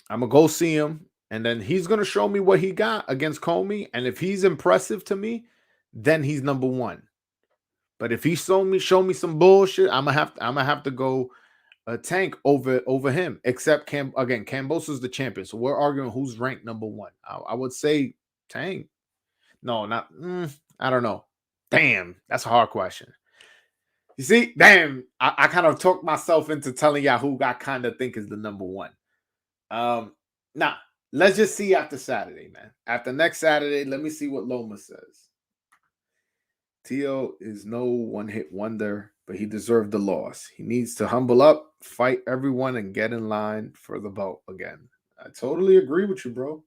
gonna go see him, and then he's gonna show me what he got against Comey. And if he's impressive to me, then he's number one. But if he show me some bullshit, I'm gonna have to go Tank over him. Except Kambosos the champion, so we're arguing who's ranked number one. I would say Tank. No, not. I don't know. Damn, that's a hard question. You see, damn, I kind of talked myself into telling y'all who I kind of think is the number one. Nah, let's just see after Saturday, man. After next Saturday, let me see what Loma says. Tio is no one-hit wonder, but he deserved the loss. He needs to humble up, fight everyone, and get in line for the belt again. I totally agree with you, bro.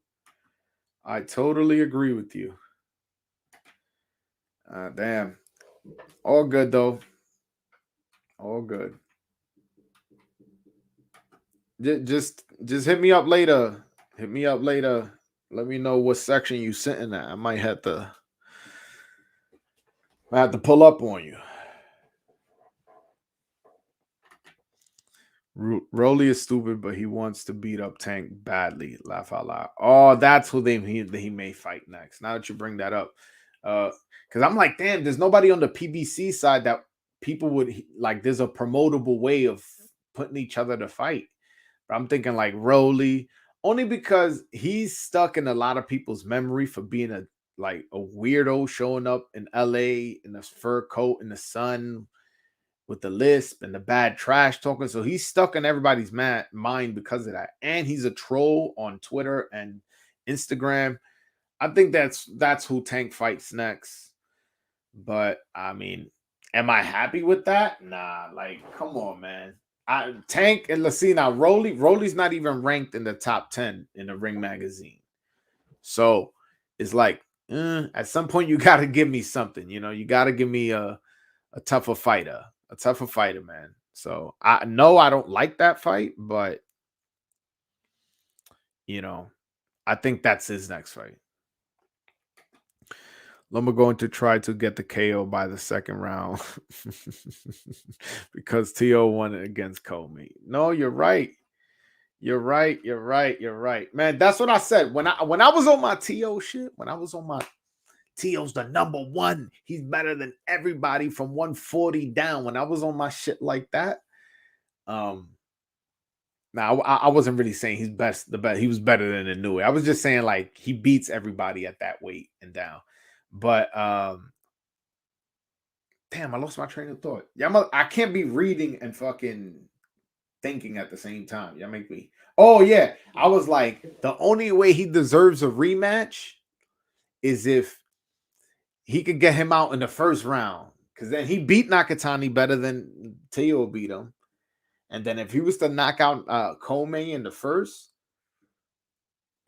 I totally agree with you. Damn. All good, though. All good. Just hit me up later. Hit me up later. Let me know what section you sitting at. I might have to pull up on you. Rolly is stupid, but he wants to beat up Tank badly. Laugh out loud. Oh, that's who he may fight next. Now that you bring that up, because I'm like, damn, there's nobody on the PBC side that people would like. There's a promotable way of putting each other to fight. But I'm thinking like Rolly, only because he's stuck in a lot of people's memory for being a weirdo showing up in LA in a fur coat in the sun with the lisp and the bad trash talking. So he's stuck in everybody's mind because of that. And he's a troll on Twitter and Instagram. I think that's who Tank fights next. But I mean, am I happy with that? Nah, like, come on, man. Tank and let's see now, Rolly's not even ranked in the top 10 in the Ring magazine. So it's like, at some point you gotta give me something, you gotta give me a tougher fighter. A tougher fighter, man. So I know I don't like that fight, but I think that's his next fight. Loma going to try to get the KO by the second round because T.O. won it against Comey. No, you're right. You're right. You're right. You're right. Man, that's what I said. When I was on my T.O. shit, when I was on my T.O.'s the number one. He's better than everybody from 140 down. When I was on my shit like that, now I wasn't really saying he's the best. He was better than the new. I was just saying like he beats everybody at that weight and down. But damn, I lost my train of thought. Yeah, I can't be reading and fucking thinking at the same time. Y'all make me. Oh yeah, I was like, the only way he deserves a rematch is if he could get him out in the first round, because then he beat Nakatani better than Teo beat him. And then if he was to knock out Comey in the first,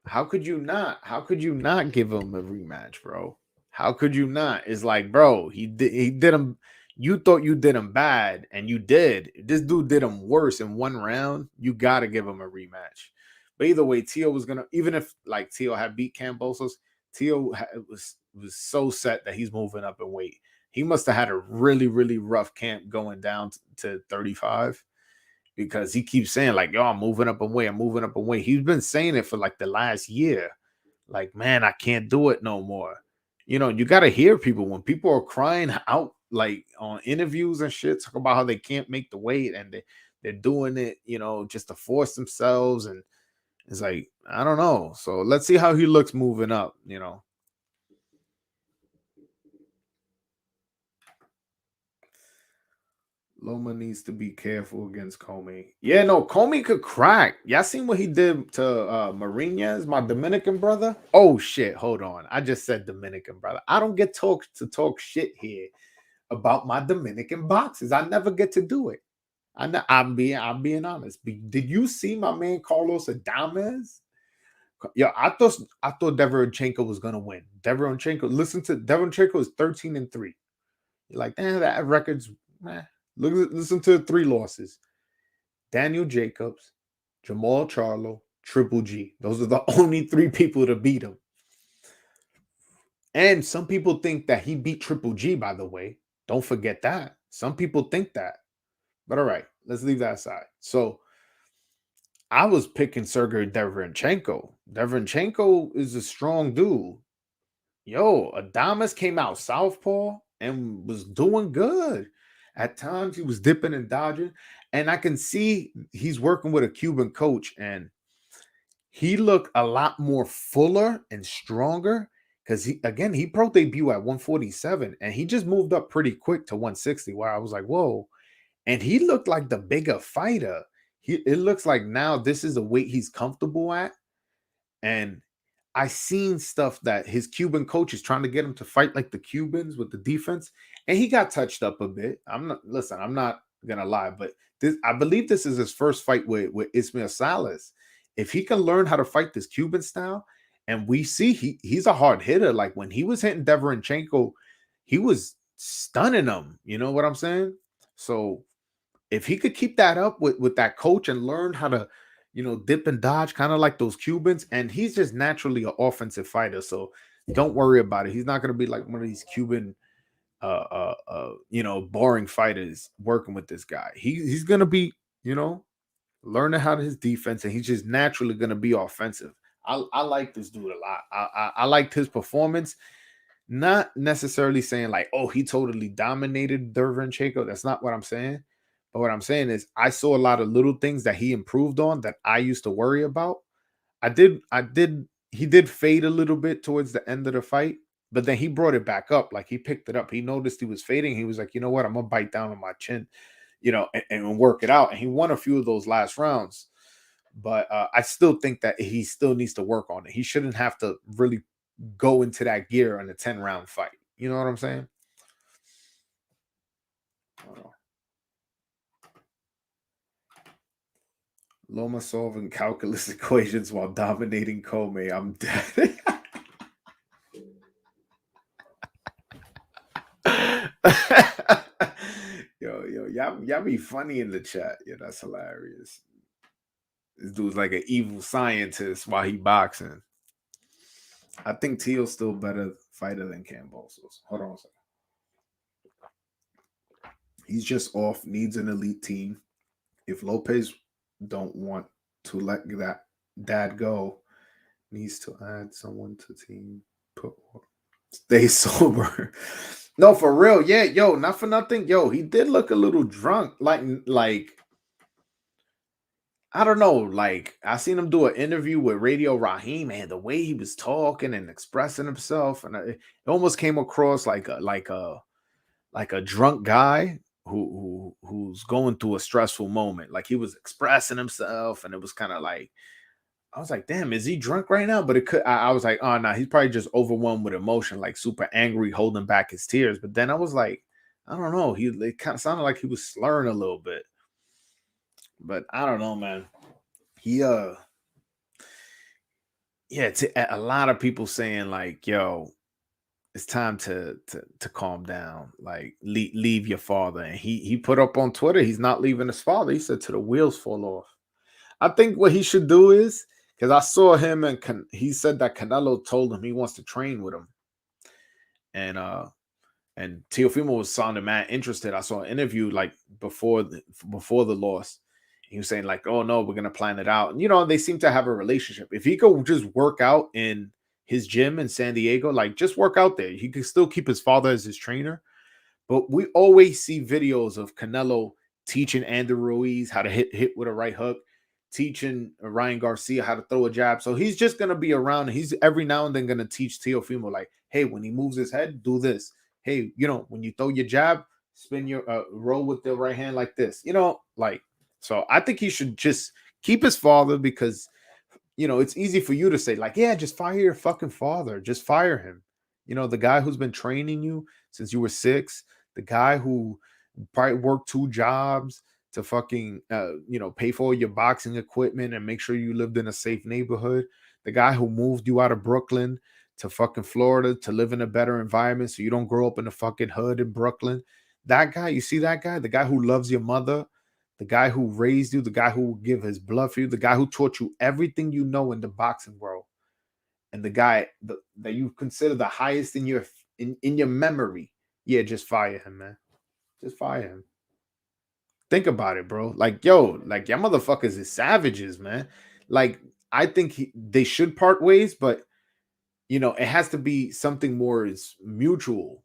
how could you not? How could you not give him a rematch, bro? How could you not? It's like, bro, he did him. You thought you did him bad, and you did. This dude did him worse in one round. You gotta give him a rematch. But either way, Teo was gonna, even if like Teo had beat Cambosos, Teo was so set that he's moving up in weight. He must have had a really, really rough camp going down to 35, because he keeps saying like, yo, I'm moving up in weight. I'm moving up in weight. He's been saying it for like the last year. Like, man, I can't do it no more. You got to hear people when people are crying out like on interviews and shit, talk about how they can't make the weight and they're doing it, just to force themselves. And it's like, I don't know. So let's see how he looks moving up, Loma needs to be careful against Comey. Yeah, no, Comey could crack. Y'all seen what he did to Marinas, my Dominican brother? Oh shit, hold on. I just said Dominican brother. I don't get to talk shit here about my Dominican boxes. I never get to do it. I'm being honest. Did you see my man Carlos Adames? Yeah, I thought Deverenchenko was gonna win. Listen to Deverenchenko is 13-3. You're like, damn, that record's listen to the 3 losses. Daniel Jacobs, Jamal Charlo, Triple G. Those are the only 3 people to beat him. And some people think that he beat Triple G, by the way. Don't forget that. Some people think that. But all right, let's leave that aside. So I was picking Sergey Deverenchenko. Deverenchenko is a strong dude. Yo, Adamas came out southpaw and was doing good. At times he was dipping and dodging, and I can see he's working with a Cuban coach, and he looked a lot more fuller and stronger because he pro debut at 147, and he just moved up pretty quick to 160, where I was like, whoa. And he looked like the bigger fighter. It looks like now this is the weight he's comfortable at. And I seen stuff that his Cuban coach is trying to get him to fight like the Cubans with the defense, and he got touched up a bit. I'm not gonna lie, but I believe this is his first fight with Ismail Salas. If he can learn how to fight this Cuban style, and we see he's a hard hitter. Like when he was hitting Deverenchenko, he was stunning him. You know what I'm saying? So if he could keep that up with that coach and learn how to, dip and dodge, kind of like those Cubans, and he's just naturally an offensive fighter. So don't worry about it. He's not going to be like one of these Cuban, boring fighters working with this guy. He's going to be, learning how to his defense, and he's just naturally going to be offensive. I like this dude a lot. I liked his performance. Not necessarily saying like, oh, he totally dominated Derevchenko. That's not what I'm saying. But what I'm saying is, I saw a lot of little things that he improved on that I used to worry about. He did fade a little bit towards the end of the fight, but then he brought it back up. Like he picked it up. He noticed he was fading. He was like, you know what? I'm gonna bite down on my chin, and work it out. And he won a few of those last rounds. But I still think that he still needs to work on it. He shouldn't have to really go into that gear on a 10-round fight. You know what I'm saying? Hold on. Loma solving calculus equations while dominating Kome. I'm dead. Y'all be funny in the chat. Yeah, that's hilarious. This dude's like an evil scientist while he boxing. I think Teal's still better fighter than Kambosos. Hold on a second. He's just off, needs an elite team. If Lopez don't want to let that dad go, needs to add someone to team. Stay sober. No, for real. Yeah, yo, not for nothing. Yo, he did look a little drunk. Like I don't know. Like I seen him do an interview with Radio Raheem, and the way he was talking and expressing himself, and it almost came across like a drunk guy who's going through a stressful moment. Like he was expressing himself, and it was kind of like I was like, damn, is he drunk right now? But it could. I was like, oh no, he's probably just overwhelmed with emotion, like super angry, holding back his tears. But then I was like, I don't know. It kind of sounded like he was slurring a little bit. But I don't know, man. He yeah, a lot of people saying like, yo, it's time to calm down. Like leave your father. And he put up on Twitter, he's not leaving his father. He said, to the wheels fall off. I think what he should do is, because I saw him and he said that Canelo told him he wants to train with him. And Teofimo was sounding mad interested. I saw an interview like before the loss. He was saying like, oh no, we're gonna plan it out. And they seem to have a relationship. If he could just work out in his gym in San Diego, like just work out there, he could still keep his father as his trainer. But we always see videos of Canelo teaching Andy Ruiz how to hit with a right hook, teaching Ryan Garcia how to throw a jab. So he's just gonna be around. He's every now and then gonna teach Teofimo like, hey, when he moves his head, do this. Hey, when you throw your jab, spin your roll with the right hand like this. So I think he should just keep his father, because it's easy for you to say like, yeah, just fire your fucking father. Just fire him. The guy who's been training you since you were 6, the guy who probably worked 2 jobs to fucking pay for all your boxing equipment and make sure you lived in a safe neighborhood, the guy who moved you out of Brooklyn to fucking Florida to live in a better environment so you don't grow up in the fucking hood in Brooklyn. That guy, you see that guy, the guy who loves your mother, the guy who raised you, the guy who will give his blood for you, the guy who taught you everything you know in the boxing world, and the guy that you consider the highest in your memory. Yeah, just fire him, man. Just fire him. Think about it, bro. Like, yo, like your motherfuckers is savages, man. Like, I think they should part ways, but it has to be something more is mutual.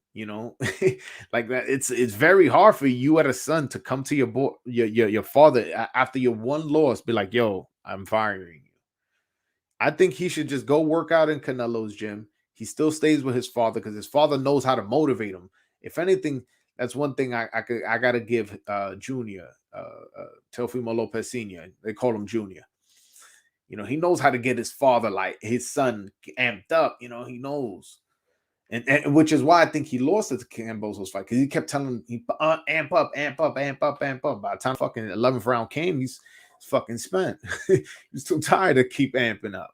Like that. It's very hard for you as a son to come to your boy, your father after your one loss, be like, yo, I'm firing you. I think he should just go work out in Canelo's gym. He still stays with his father because his father knows how to motivate him. If anything, that's one thing I gotta give Junior, Teofimo Lopez Sr. They call him Junior. He knows how to get his father, like his son, amped up. He knows. And which is why I think he lost it to Kambosos fight, because he kept telling him, amp up, amp up, amp up, amp up. By the time fucking 11th round came, he's fucking spent. He's too tired to keep amping up.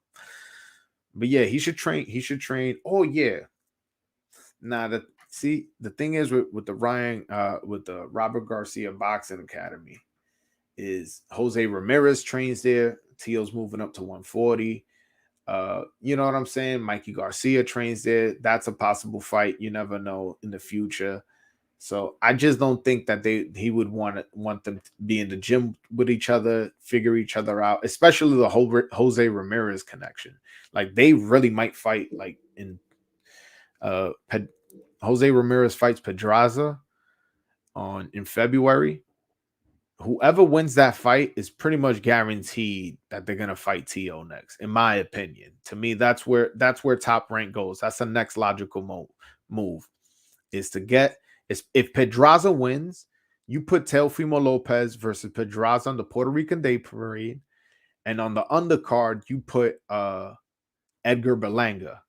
But yeah, he should train. He should train. Oh yeah. Now the thing is with the Robert Garcia Boxing Academy is Jose Ramirez trains there. Teo's moving up to 140. You know what I'm saying? Mikey Garcia trains there. That's a possible fight. You never know in the future. So I just don't think that he would want them to be in the gym with each other, figure each other out, especially the whole Jose Ramirez connection. Like they really might fight like in Jose Ramirez fights Pedraza on in February. Whoever wins that fight is pretty much guaranteed that they're gonna fight T.O. next, in my opinion. To me, that's where Top Rank goes. That's the next logical move is to get is if Pedraza wins, you put Teofimo Lopez versus Pedraza on the Puerto Rican Day Parade, and on the undercard, you put Edgar Berlanga.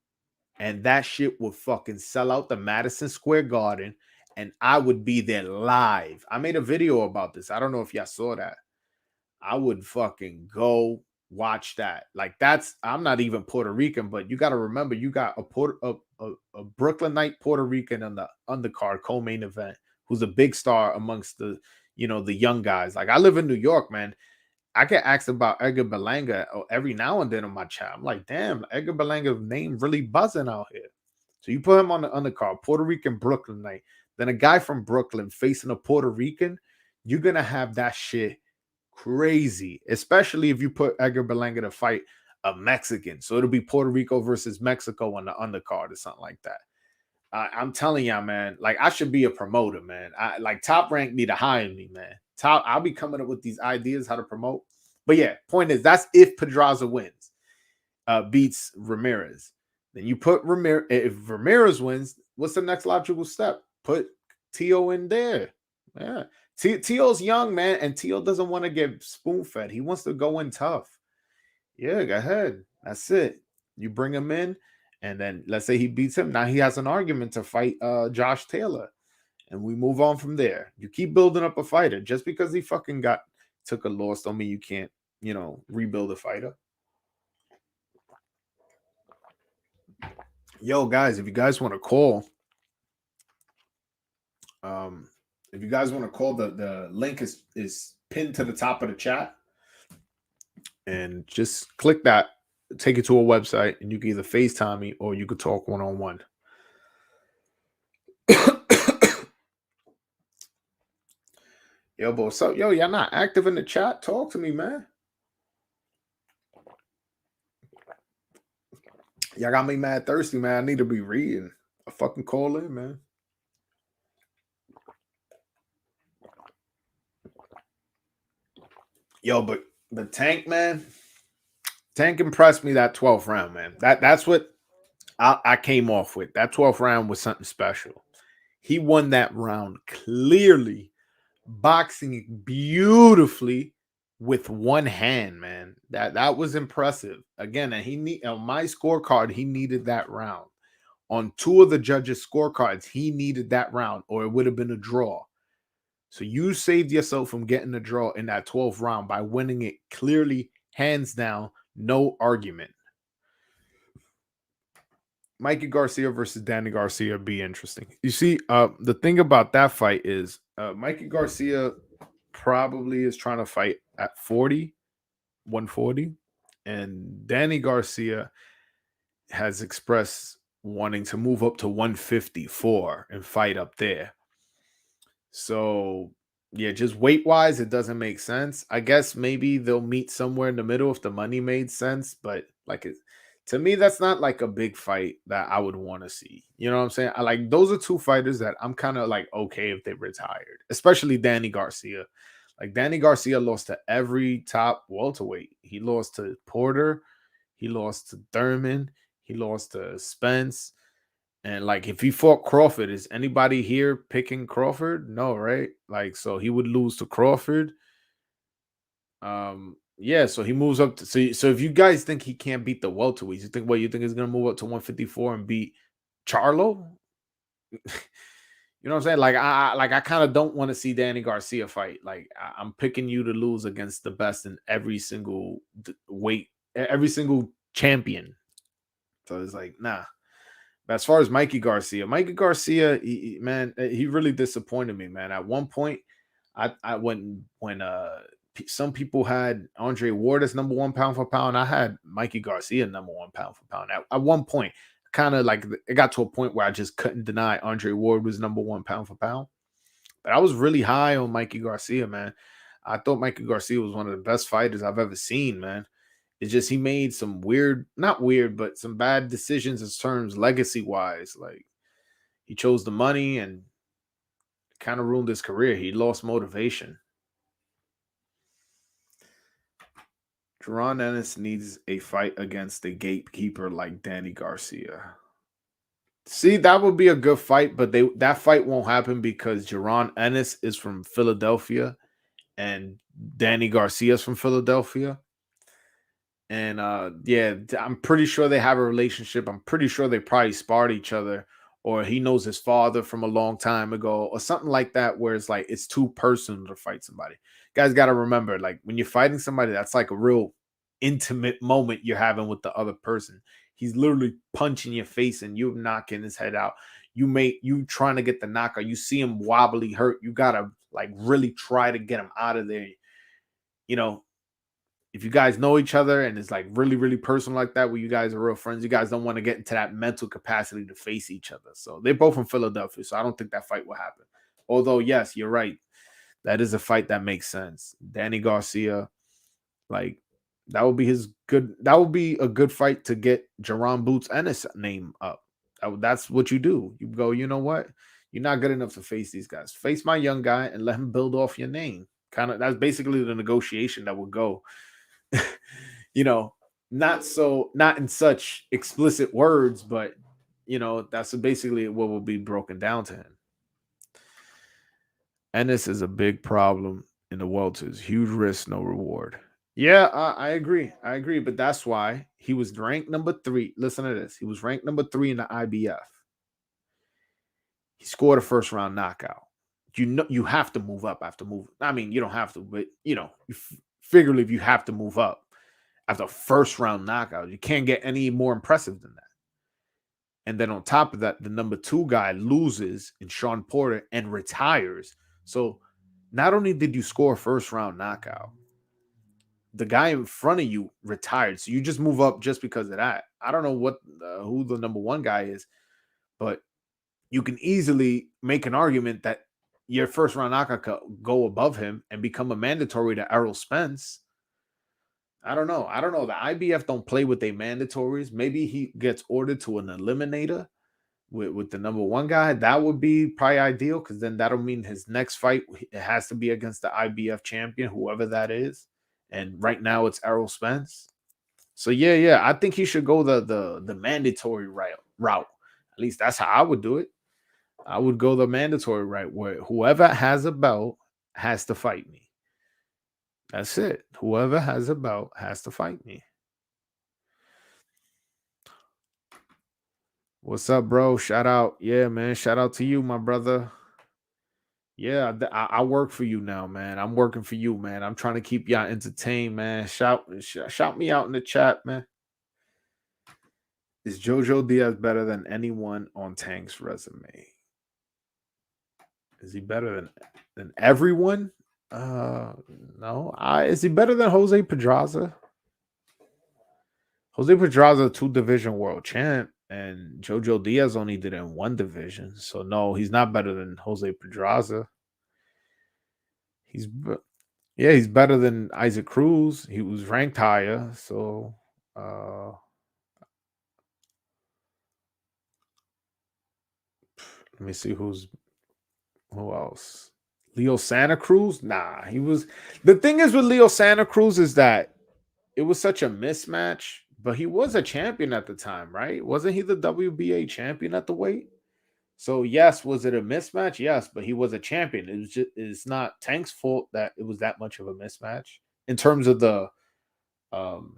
And that shit would fucking sell out the Madison Square Garden, and I would be there live. I made a video about this. I don't know if y'all saw that. I would fucking go watch that. Like I'm not even Puerto Rican, but you got to remember you got a Brooklynite Puerto Rican on the undercard co-main event who's a big star amongst the the young guys. Like I live in New York, man. I get asked about Edgar Berlanga every now and then on my chat. I'm like, damn, Edgar Berlanga's name really buzzing out here. So you put him on the undercard, Puerto Rican Brooklynite, then a guy from Brooklyn facing a Puerto Rican, you're gonna have that shit crazy, especially if you put Edgar Berlanga to fight a Mexican. So it'll be Puerto Rico versus Mexico on the undercard or something like that. I'm telling y'all, man, like I should be a promoter, man. I like Top Rank need to hire me, man. I'll be coming up with these ideas how to promote. But yeah, point is that's if Pedraza wins, beats Ramirez. Then you put Ramirez. If Ramirez wins, what's the next logical step? Put T.O. in there. Yeah. T.O.'s young, man, and T.O. doesn't want to get spoon-fed. He wants to go in tough. Yeah, go ahead. That's it. You bring him in, and then let's say he beats him. Now he has an argument to fight Josh Taylor, and we move on from there. You keep building up a fighter. Just because he fucking took a loss don't mean you can't, rebuild a fighter. Yo, guys, if you guys want to call, the link is pinned to the top of the chat, and just click that, take you to a website, and you can either FaceTime me or you could talk one-on-one. Yo, but what's up? Yo, y'all not active in the chat? Talk to me, man. Y'all got me mad thirsty, man. I need to be reading. I fucking call in, man. Yo, but the Tank, man. Tank impressed me that 12th round, man. That's what I came off with. That 12th round was something special. He won that round clearly, boxing beautifully with one hand, man. That was impressive. Again, and on my scorecard, he needed that round. On two of the judges' scorecards, he needed that round, or it would have been a draw. So you saved yourself from getting a draw in that 12th round by winning it clearly, hands down, no argument. Mikey Garcia versus Danny Garcia be interesting. You see, the thing about that fight is Mikey Garcia probably is trying to fight at 140, and Danny Garcia has expressed wanting to move up to 154 and fight up there. So yeah, just weight wise, it doesn't make sense. I guess maybe they'll meet somewhere in the middle if the money made sense, but to me, that's not like a big fight that I would want to see. You know what I'm saying? Those are two fighters that I'm kind of like okay if they retired, especially Danny Garcia. Like Danny Garcia lost to every top welterweight. He lost to Porter, he lost to Thurman, he lost to Spence. And like if he fought Crawford, is anybody here picking Crawford? No, right? Like so he would lose to Crawford. Yeah, so he moves up to so if you guys think he can't beat the welterweights, you think he's gonna move up to 154 and beat Charlo? You know what I'm saying? Like I kind of don't want to see Danny Garcia fight. Like I'm picking you to lose against the best in every single weight, every single champion. So it's like, nah. But as far as Mikey Garcia, man, he really disappointed me, man. At one point, I when some people had Andre Ward as number one pound for pound, I had Mikey Garcia number one pound for pound. At one point, kind of like it got to a point where I just couldn't deny Andre Ward was number one pound for pound. But I was really high on Mikey Garcia, man. I thought Mikey Garcia was one of the best fighters I've ever seen, man. It's just he made some weird, not weird, but some bad decisions in terms legacy wise. Like he chose the money and kind of ruined his career. He lost motivation. Jaron Ennis needs a fight against a gatekeeper like Danny Garcia. See, that would be a good fight, but that fight won't happen because Jaron Ennis is from Philadelphia and Danny Garcia is from Philadelphia. And yeah, I'm pretty sure they have a relationship. I'm pretty sure they probably sparred each other, or he knows his father from a long time ago, or something like that, where it's like it's too personal to fight somebody. Guys got to remember, like when you're fighting somebody, that's like a real intimate moment you're having with the other person. He's literally punching your face and you knocking his head out. You trying to get the knockout. You see him wobbly, hurt. You gotta like really try to get him out of there. You know, if you guys know each other and it's like really, really personal like that, where you guys are real friends, you guys don't want to get into that mental capacity to face each other. So they're both from Philadelphia, so I don't think that fight will happen. Although, yes, you're right. That is a fight that makes sense. Danny Garcia, like that would be his good. That would be a good fight to get Jerron Boots Ennis name up. That's what you do. You go, you know what? You're not good enough to face these guys. Face my young guy and let him build off your name. Kind of that's basically the negotiation that would go. You know, not in such explicit words, but that's basically what will be broken down to him. Ennis is a big problem in the welters. Huge risk, no reward. Yeah, I agree. I agree. But that's why he was ranked number 3. Listen to this. He was ranked number 3 in the IBF. He scored a first round knockout. You have to move up after move. I mean, you don't have to, but figuratively, you have to move up after first round knockout. You can't get any more impressive than that. And then on top of that, the number 2 guy loses in Sean Porter and retires. So not only did you score a first round knockout, the guy in front of you retired. So you just move up just because of that. I don't know who the number 1 guy is, but you can easily make an argument that your first round knockout could go above him and become a mandatory to Errol Spence. I don't know. The IBF don't play with their mandatories. Maybe he gets ordered to an eliminator with the number 1 guy. That would be probably ideal because then that'll mean his next fight it has to be against the IBF champion, whoever that is. And right now it's Errol Spence. So yeah, I think he should go the mandatory route. At least that's how I would do it. I would go the mandatory route where whoever has a belt has to fight me. That's it. Whoever has a belt has to fight me. What's up, bro? Shout out. Yeah, man. Shout out to you, my brother. Yeah, I work for you now, man. I'm working for you, man. I'm trying to keep y'all entertained, man. Shout me out in the chat, man. Is Jojo Diaz better than anyone on Tank's resume? Is he better than everyone? No. Is he better than Jose Pedraza? Jose Pedraza, 2 division world champ, and Jojo Diaz only did it in 1 division. So no, he's not better than Jose Pedraza. He's better than Issac Cruz. He was ranked higher. So let me see who else. Leo Santa Cruz? Nah, he was. The thing is with Leo Santa Cruz is that it was such a mismatch, but he was a champion at the time, right? Wasn't he the WBA champion at the weight? So yes, was it a mismatch? Yes, but he was a champion. It's not Tank's fault that it was that much of a mismatch in terms of the um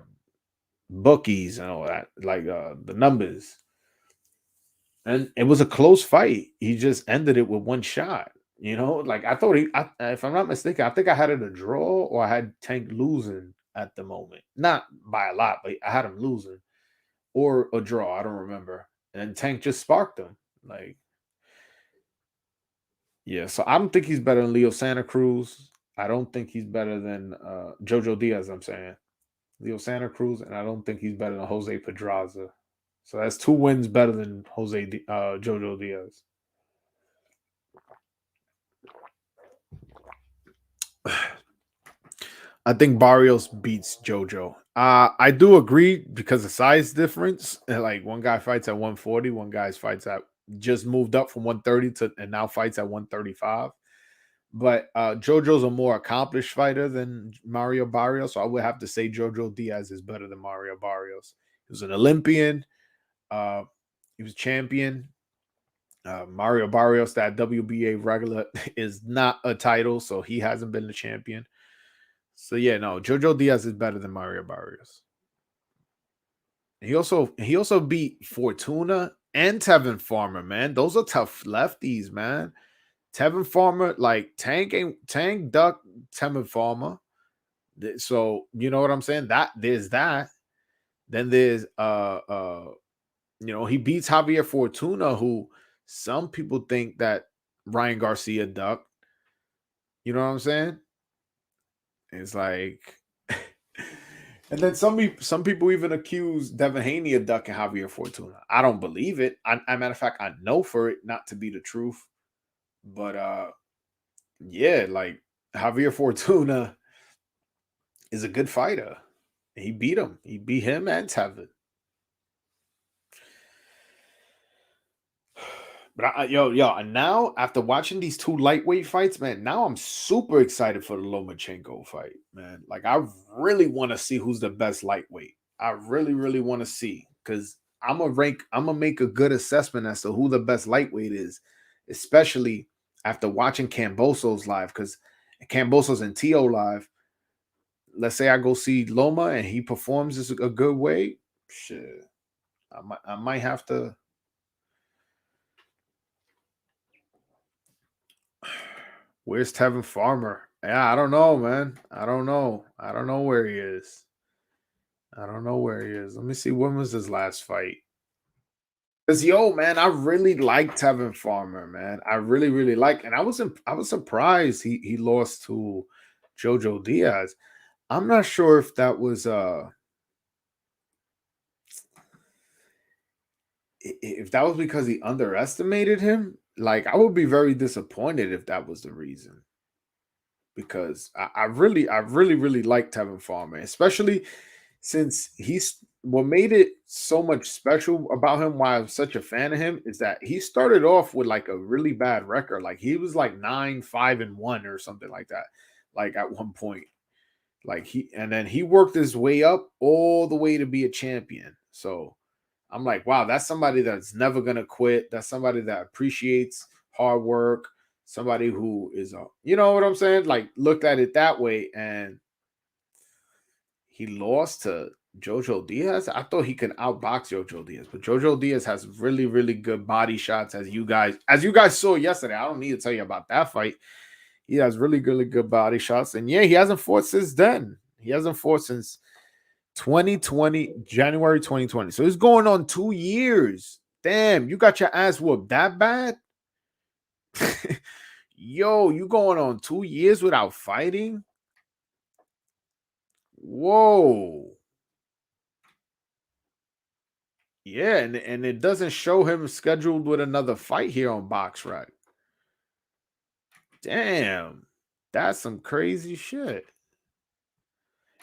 bookies and all that, like the numbers. And it was a close fight. He just ended it with 1 shot. Like I thought if I'm not mistaken, I think I had it a draw or I had Tank losing at the moment. Not by a lot, but I had him losing or a draw. I don't remember. And Tank just sparked him. Like, yeah. So I don't think he's better than Leo Santa Cruz. I don't think he's better than Jojo Diaz. I'm saying Leo Santa Cruz, and I don't think he's better than Jose Pedraza. So that's 2 wins better than Jojo Diaz. I think Barrios beats JoJo. I do agree because of size difference. Like one guy fights at 140, one guy's fights at just moved up from 130 to and now fights at 135. But JoJo's a more accomplished fighter than Mario Barrios, so I would have to say JoJo Diaz is better than Mario Barrios. He was an Olympian. Uh, he was champion. Mario Barrios, that WBA regular, is not a title, so he hasn't been the champion. So yeah, no, Jojo Diaz is better than Mario Barrios. He also beat Fortuna and Tevin Farmer, man. Those are tough lefties, man. Tevin Farmer, like Tank Duck Tevin Farmer. So you know what I'm saying? That there's that. Then there's he beats Javier Fortuna, who some people think that Ryan Garcia ducked. You know what I'm saying? It's like, and then some people even accuse Devin Haney of ducking Javier Fortuna. I don't believe it. Matter of fact, I know for it not to be the truth. But yeah, like Javier Fortuna is a good fighter. He beat him. He beat him and Tevin. But and now after watching these two lightweight fights, man, now I'm super excited for the Lomachenko fight, man. Like I really want to see who's the best lightweight. I really, really want to see because I'm gonna make a good assessment as to who the best lightweight is, especially after watching Camboso's live. Because Camboso's and Tio live. Let's say I go see Loma and he performs a good way. Shit, I might have to. Where's Tevin Farmer? Yeah, I don't know, man. I don't know. I don't know where he is. I don't know where he is. Let me see. When was his last fight? Cause man, I really like Tevin Farmer, man. I really, really like, and I was surprised he lost to Jojo Diaz. I'm not sure if that was if that was because he underestimated him. Like, I would be very disappointed if that was the reason. Because I really, really like Tevin Farmer, especially since he's what made it so much special about him. Why I'm such a fan of him is that he started off with like a really bad record. Like he was like 9-5-1 or something like that. Like at one point, like and then he worked his way up all the way to be a champion. So I'm like, wow, that's somebody that's never gonna quit. That's somebody that appreciates hard work. Somebody who is a, you know what I'm saying? Like looked at it that way, and he lost to Jojo Diaz. I thought he could outbox Jojo Diaz, but Jojo Diaz has really, really good body shots, as you guys saw yesterday. I don't need to tell you about that fight. He has really, really good body shots, and yeah, he hasn't fought since then. He hasn't fought since 2020, January 2020. So it's going on 2 years. Damn, you got your ass whooped that bad? Yo, you going on 2 years without fighting? Whoa. Yeah, and it doesn't show him scheduled with another fight here on BoxRec. Damn. That's some crazy shit.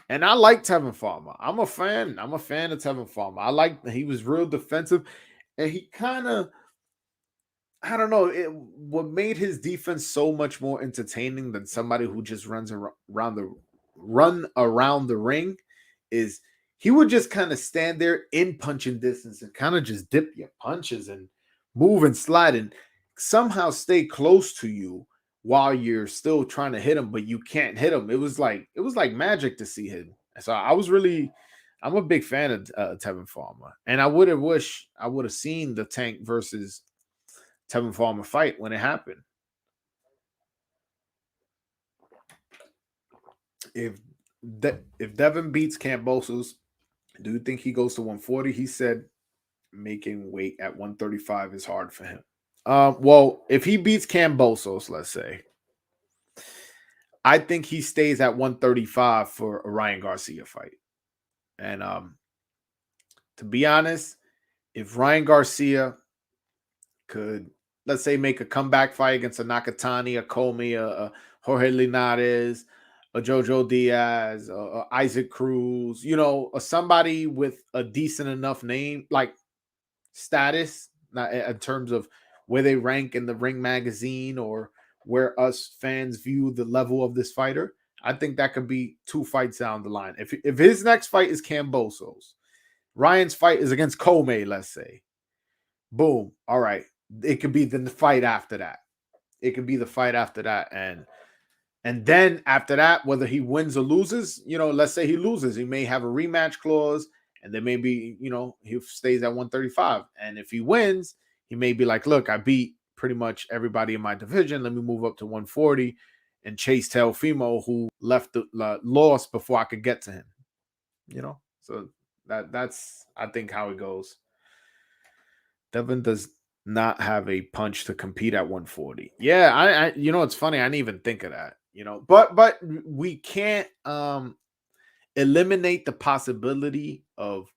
And I like Tevin Farmer. I'm a fan. I'm a fan of Tevin Farmer. I like he was real defensive and he kind of I don't know. What made his defense so much more entertaining than somebody who just run around the ring is he would just kind of stand there in punching distance and kind of just dip your punches and move and slide and somehow stay close to you while you're still trying to hit him, but you can't hit him. It was like magic to see him. So I'm a big fan of Tevin Farmer, and I would have wished I would have seen the Tank versus Tevin Farmer fight when it happened. If if Devin beats Cambosos, do you think he goes to 140? He said making weight at 135 is hard for him. Well, if he beats Cambosos, let's say, I think he stays at 135 for a Ryan Garcia fight. And to be honest, if Ryan Garcia could let's say, make a comeback fight against a Nakatani, a Comey, a Jorge Linares, a Jojo Diaz, a Isaac Cruz, or somebody with a decent enough name, like status, not in terms of where they rank in the Ring magazine or where us fans view the level of this fighter. I think that could be 2 fights down the line. If his next fight is Cambosos, Ryan's fight is against Comey, let's say. Boom. All right. It could be the fight after that. It could be the fight after that. And then after that, whether he wins or loses, let's say he loses, he may have a rematch clause, and then maybe, he stays at 135. And if he wins, he may be like, look, I beat pretty much everybody in my division. Let me move up to 140 and chase Teofimo, who lost before I could get to him. So that's I think how it goes. Devin does not have a punch to compete at 140. Yeah, I it's funny. I didn't even think of that. But we can't eliminate the possibility of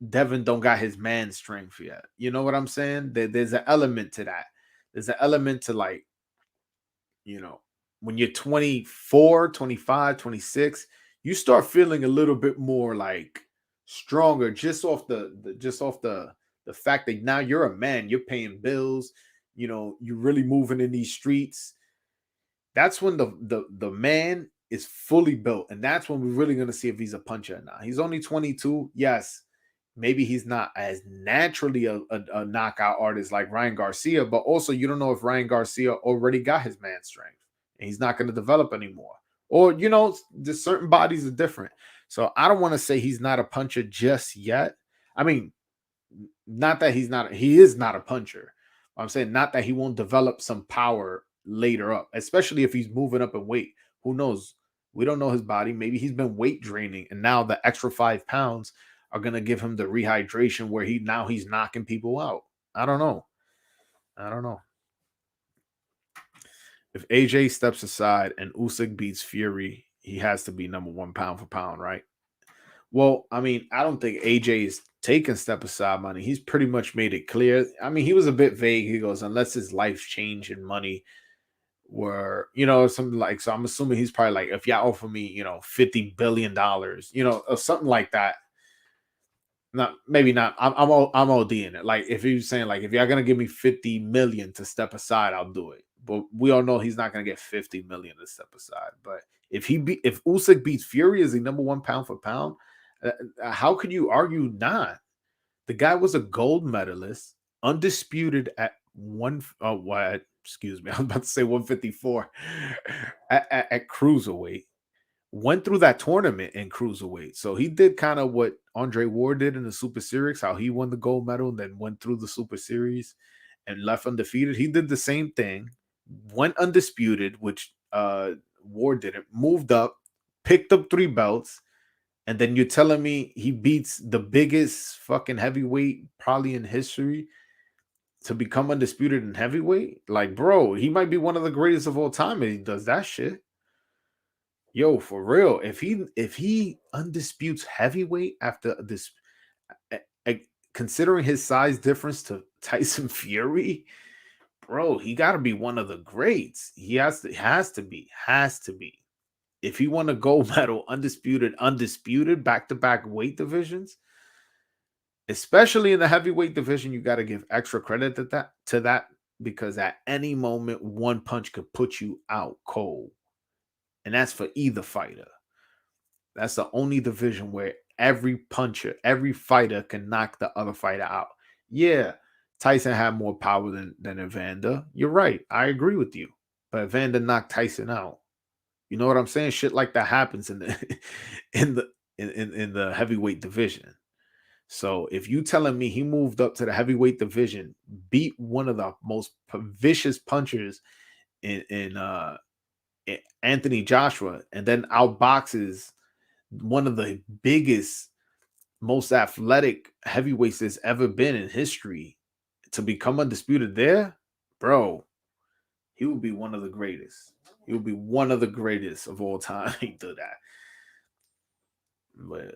Devin don't got his man strength yet. You know what I'm saying? There's an element to that. There's an element to, like, when you're 24, 25, 26, you start feeling a little bit more like stronger just off the fact that now you're a man, you're paying bills, you're really moving in these streets. That's when the man is fully built, and that's when we're really going to see if he's a puncher or not. He's only 22. Yes, maybe he's not as naturally a knockout artist like Ryan Garcia, but also you don't know if Ryan Garcia already got his man strength and he's not going to develop anymore. Or, there's certain bodies are different. So I don't want to say he's not a puncher just yet. I mean, not that he is not a puncher. I'm saying not that he won't develop some power later up, especially if he's moving up in weight. Who knows? We don't know his body. Maybe he's been weight draining, and now the extra 5 pounds are going to give him the rehydration where he's knocking people out. I don't know. If AJ steps aside and Usyk beats Fury, he has to be number 1 pound for pound, right? Well, I mean, I don't think AJ is taking step aside money. He's pretty much made it clear. I mean, he was a bit vague. He goes, unless his life's change in money were, something like, so I'm assuming he's probably like, if y'all offer me, $50 billion, or something like that. Not maybe not. I'm ODing it. Like, if he was saying, like, if y'all gonna give me 50 million to step aside, I'll do it. But we all know he's not gonna get 50 million to step aside. But if Usyk beats Fury as the number 1 pound for pound, how could you argue not? The guy was a gold medalist, undisputed at excuse me, I was about to say 154 at cruiserweight. Went through that tournament in cruiserweight. So he did kind of what Andre Ward did in the Super Series, how he won the gold medal and then went through the Super Series and left undefeated. He did the same thing, went undisputed, which Ward didn't, moved up, picked up 3 belts, and then you're telling me he beats the biggest fucking heavyweight probably in history to become undisputed in heavyweight? Like, bro, he might be one of the greatest of all time and he does that shit. Yo, for real, if he undisputes heavyweight after this, considering his size difference to Tyson Fury, bro, he got to be one of the greats. He has to be. If he won a gold medal, undisputed, back-to-back weight divisions, especially in the heavyweight division, you got to give extra credit to that because at any moment, one punch could put you out cold. And that's for either fighter. That's the only division where every fighter can knock the other fighter out. Yeah, Tyson had more power than Evander. You're right. I agree with you. But Evander knocked Tyson out. You know what I'm saying? Shit like that happens in the in the heavyweight division. So if you telling me he moved up to the heavyweight division, beat one of the most vicious punchers in Anthony Joshua, and then outboxes one of the biggest, most athletic heavyweights there's ever been in history to become undisputed there, bro, he would be one of the greatest. He would be one of the greatest of all time. He did that. But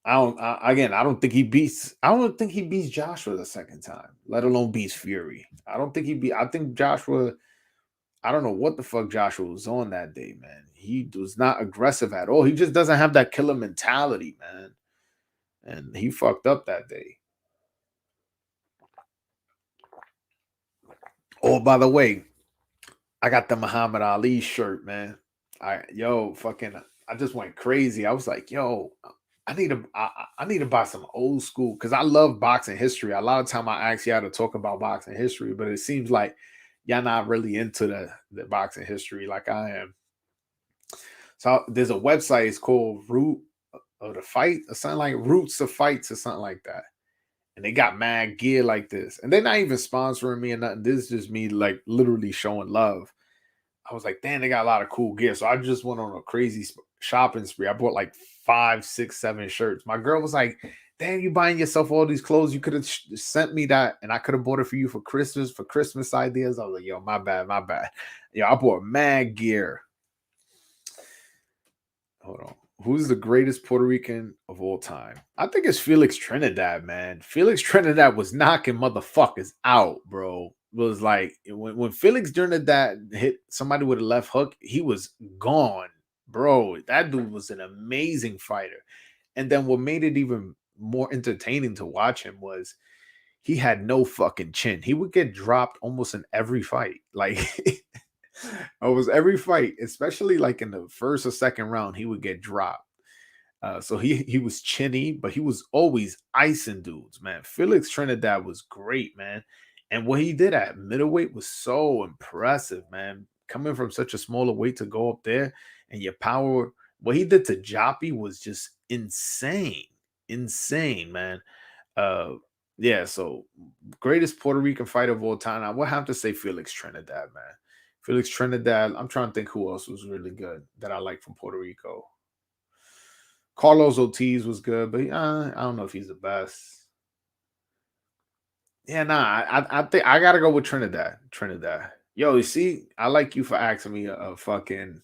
I don't think he beats. I don't think he beats Joshua the second time, let alone beats Fury. I don't think he beat. I think Joshua. I don't know what the fuck Joshua was on that day, man. He was not aggressive at all. He just doesn't have that killer mentality, man. And he fucked up that day. Oh, by the way, I got the Muhammad Ali shirt, man. Fucking, I just went crazy. I was like, yo, I need to buy some old school because I love boxing history. A lot of time I ask y'all to talk about boxing history, but it seems like y'all not really into the boxing history like I am. So there's a website. It's called Root of the Fight or something like Roots of Fights or something like that. And they got mad gear like this, and they're not even sponsoring me or nothing. This is just me like literally showing love. I was like, damn, they got a lot of cool gear. So I just went on a crazy shopping spree. I bought like 5, 6, 7 shirts. My girl was like, damn, you buying yourself all these clothes? You could have sent me that and I could have bought it for you for Christmas ideas. I was like, yo, my bad, my bad. Yo, I bought mad gear. Hold on. Who's the greatest Puerto Rican of all time? I think it's Felix Trinidad, man. Felix Trinidad was knocking motherfuckers out, bro. It was like when Felix Trinidad hit somebody with a left hook, he was gone, bro. That dude was an amazing fighter. And then what made it even more entertaining to watch him was he had no fucking chin. He would get dropped almost in every fight. Like almost every fight, especially like in the first or second round, he would get dropped. So he was chinny, but he was always icing dudes, man. Felix Trinidad was great, man. And what he did at middleweight was so impressive, man. Coming from such a smaller weight to go up there and your power, what he did to Joppy was just insane. Insane, man. Uh yeah, so greatest Puerto Rican fighter of all time. I would have to say Felix Trinidad, man. Felix Trinidad. I'm trying to think who else was really good that I like from Puerto Rico. Carlos Ortiz was good, but I don't know if he's the best. Yeah, nah, I think I gotta go with Trinidad. Trinidad. Yo, you see, I like you for asking me a fucking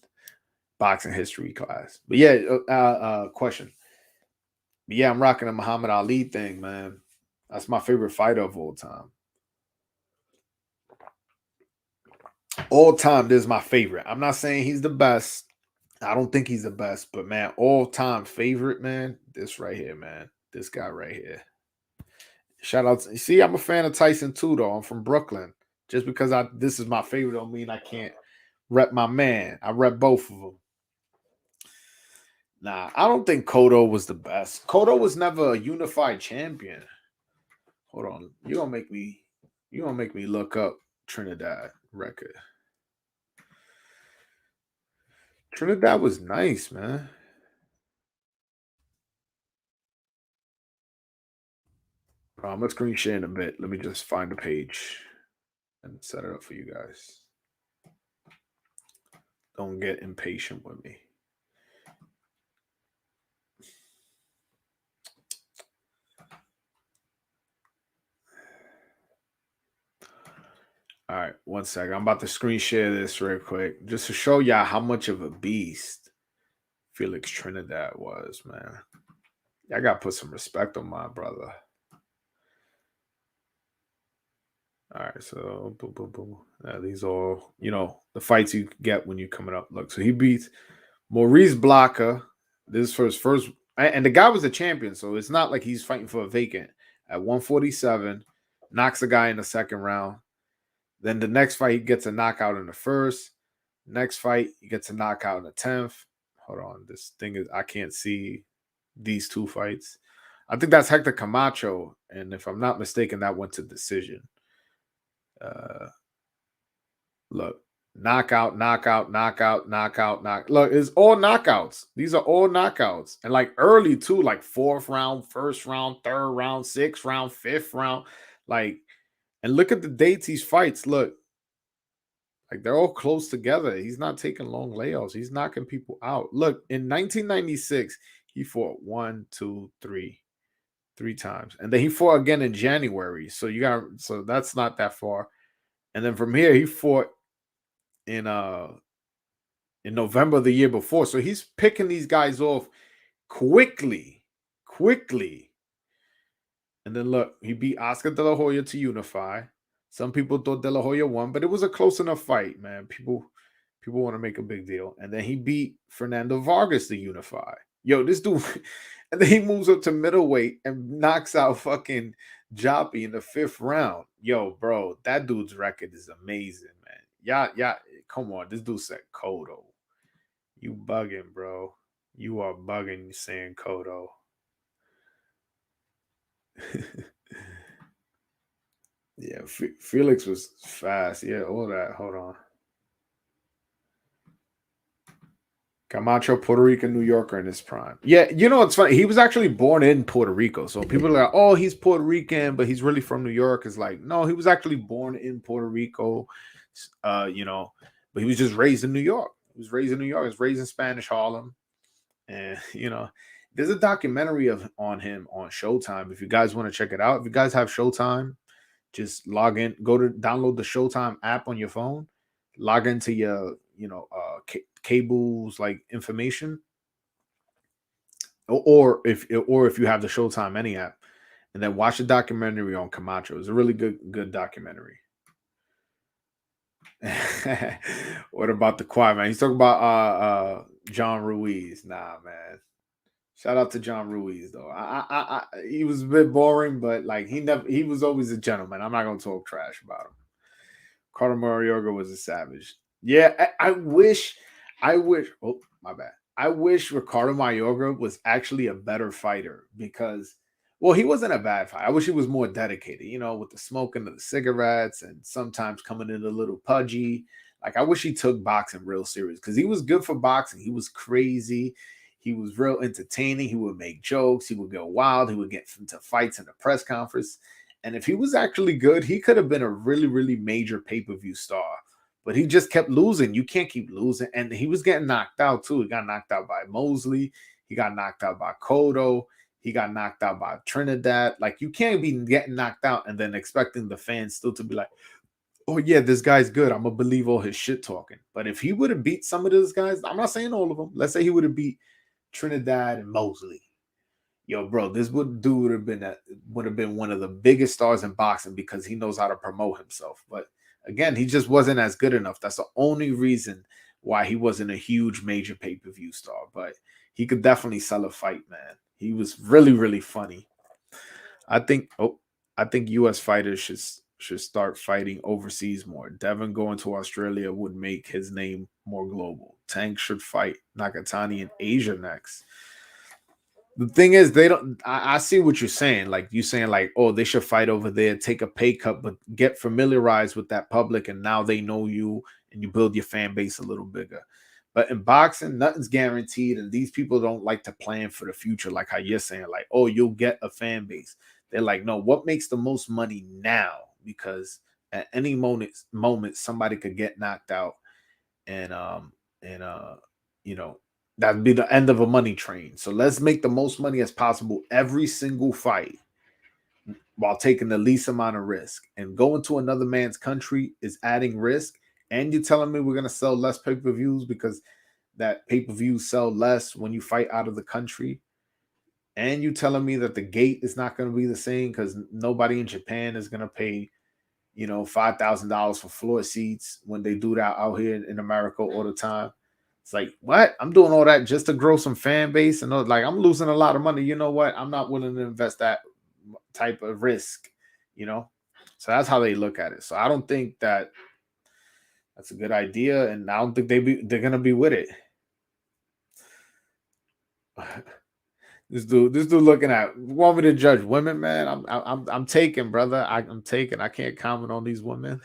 boxing history class. But yeah, question. But yeah, I'm rocking the Muhammad Ali thing, man. That's my favorite fighter of all time. All time, this is my favorite. I'm not saying he's the best. I don't think he's the best, but man, all time favorite, man. This right here, man. This guy right here. Shout out. You see, I'm a fan of Tyson too, though. I'm from Brooklyn. Just because this is my favorite don't mean I can't rep my man. I rep both of them. Nah, I don't think Cotto was the best. Cotto was never a unified champion. Hold on. You gonna make me look up Trinidad record. Trinidad was nice, man. I'm gonna screen share in a bit. Let me just find the page and set it up for you guys. Don't get impatient with me. All right, one second. I'm about to screen share this real quick just to show y'all how much of a beast Felix Trinidad was, man. I gotta put some respect on my brother. All right, so boom, boom, boom. These all, the fights you get when you're coming up. Look, so he beats Maurice Blocker. This is for his first, and the guy was a champion, so it's not like he's fighting for a vacant. At 147, knocks a guy in the second round. Then the next fight, he gets a knockout in the first. Next fight, he gets a knockout in the 10th. Hold on, this thing is I can't see these two fights. I think that's Hector Camacho, and if I'm not mistaken, that went to decision. Look, knockout, knockout, knockout, knockout, knock. Look, it's all knockouts. These are all knockouts, and like early too, like fourth round, first round, third round, sixth round, fifth round. Like, and look at the dates these fights. Look, like they're all close together. He's not taking long layoffs. He's knocking people out. Look, in 1996, he fought 3 times, and then he fought again in January. So that's not that far. And then from here, he fought in November the year before. So he's picking these guys off quickly. quickly. And then look, he beat Oscar De La Hoya to unify. Some people thought De La Hoya won, but it was a close enough fight, man. People want to make a big deal. And then he beat Fernando Vargas to unify. Yo, this dude, and then he moves up to middleweight and knocks out fucking Joppy in the 5th round. Yo, bro, that dude's record is amazing, man. Yeah, come on. This dude said Kodo. You bugging, bro. You are bugging saying Kodo. Yeah, Felix was fast. Yeah, all that. Hold on. Camacho, Puerto Rican, New Yorker in his prime. Yeah, you know what's funny? He was actually born in Puerto Rico. So people are like, oh, he's Puerto Rican, but he's really from New York. It's like, no, he was actually born in Puerto Rico, but he was just raised in New York. He was raised in New York. He was raised in Spanish Harlem. And, there's a documentary on him on Showtime. If you guys want to check it out, if you guys have Showtime, just log in, go to download the Showtime app on your phone, log into your, cables like information, or if you have the Showtime any app, and then watch the documentary on Camacho. It's a really good documentary. What about the quiet man? He's talking about John Ruiz. Nah, man. Shout out to John Ruiz though. He was a bit boring, but like he was always a gentleman. I'm not gonna talk trash about him. Carter Mayorga was a savage. Yeah, I wish. Oh, my bad. I wish Ricardo Mayorga was actually a better fighter because, well, he wasn't a bad fighter. I wish he was more dedicated, with the smoking of the cigarettes and sometimes coming in a little pudgy. Like, I wish he took boxing real serious because he was good for boxing. He was crazy. He was real entertaining. He would make jokes. He would go wild. He would get into fights in the press conference. And if he was actually good, he could have been a really, really major pay-per-view star. But he just kept losing. You can't keep losing. And he was getting knocked out, too. He got knocked out by Mosley. He got knocked out by Cotto. He got knocked out by Trinidad. Like, you can't be getting knocked out and then expecting the fans still to be like, oh, yeah, this guy's good. I'm going to believe all his shit talking. But if he would have beat some of those guys, I'm not saying all of them. Let's say he would have beat Trinidad and Mosley. Yo, bro, this would have been one of the biggest stars in boxing because he knows how to promote himself. But again, he just wasn't as good enough. That's the only reason why he wasn't a huge major pay-per-view star. But he could definitely sell a fight, man. He was really, really funny. I think US fighters should start fighting overseas more. Devin going to Australia would make his name more global. Tank should fight Nakatani in Asia next. The thing is, they don't. I see what you're saying. Like you saying, like, oh, they should fight over there, take a pay cut, but get familiarized with that public, and now they know you, and you build your fan base a little bigger. But in boxing, nothing's guaranteed, and these people don't like to plan for the future, like how you're saying, like, oh, you'll get a fan base. They're like, no, what makes the most money now? Because at any moment somebody could get knocked out, and you know that'd be the end of a money train. So let's make the most money as possible every single fight while taking the least amount of risk. And going to another man's country is adding risk. And you're telling me we're going to sell less pay-per-views because that pay-per-views sell less when you fight out of the country. And you telling me that the gate is not going to be the same because nobody in Japan is going to pay, $5,000 for floor seats when they do that out here in America all the time. It's like, what? I'm doing all that just to grow some fan base, and like I'm losing a lot of money. You know what? I'm not willing to invest that type of risk, So that's how they look at it. So I don't think that's a good idea, and I don't think they're gonna be with it. This dude looking at want me to judge women, man. I'm taking, brother. I'm taking. I can't comment on these women.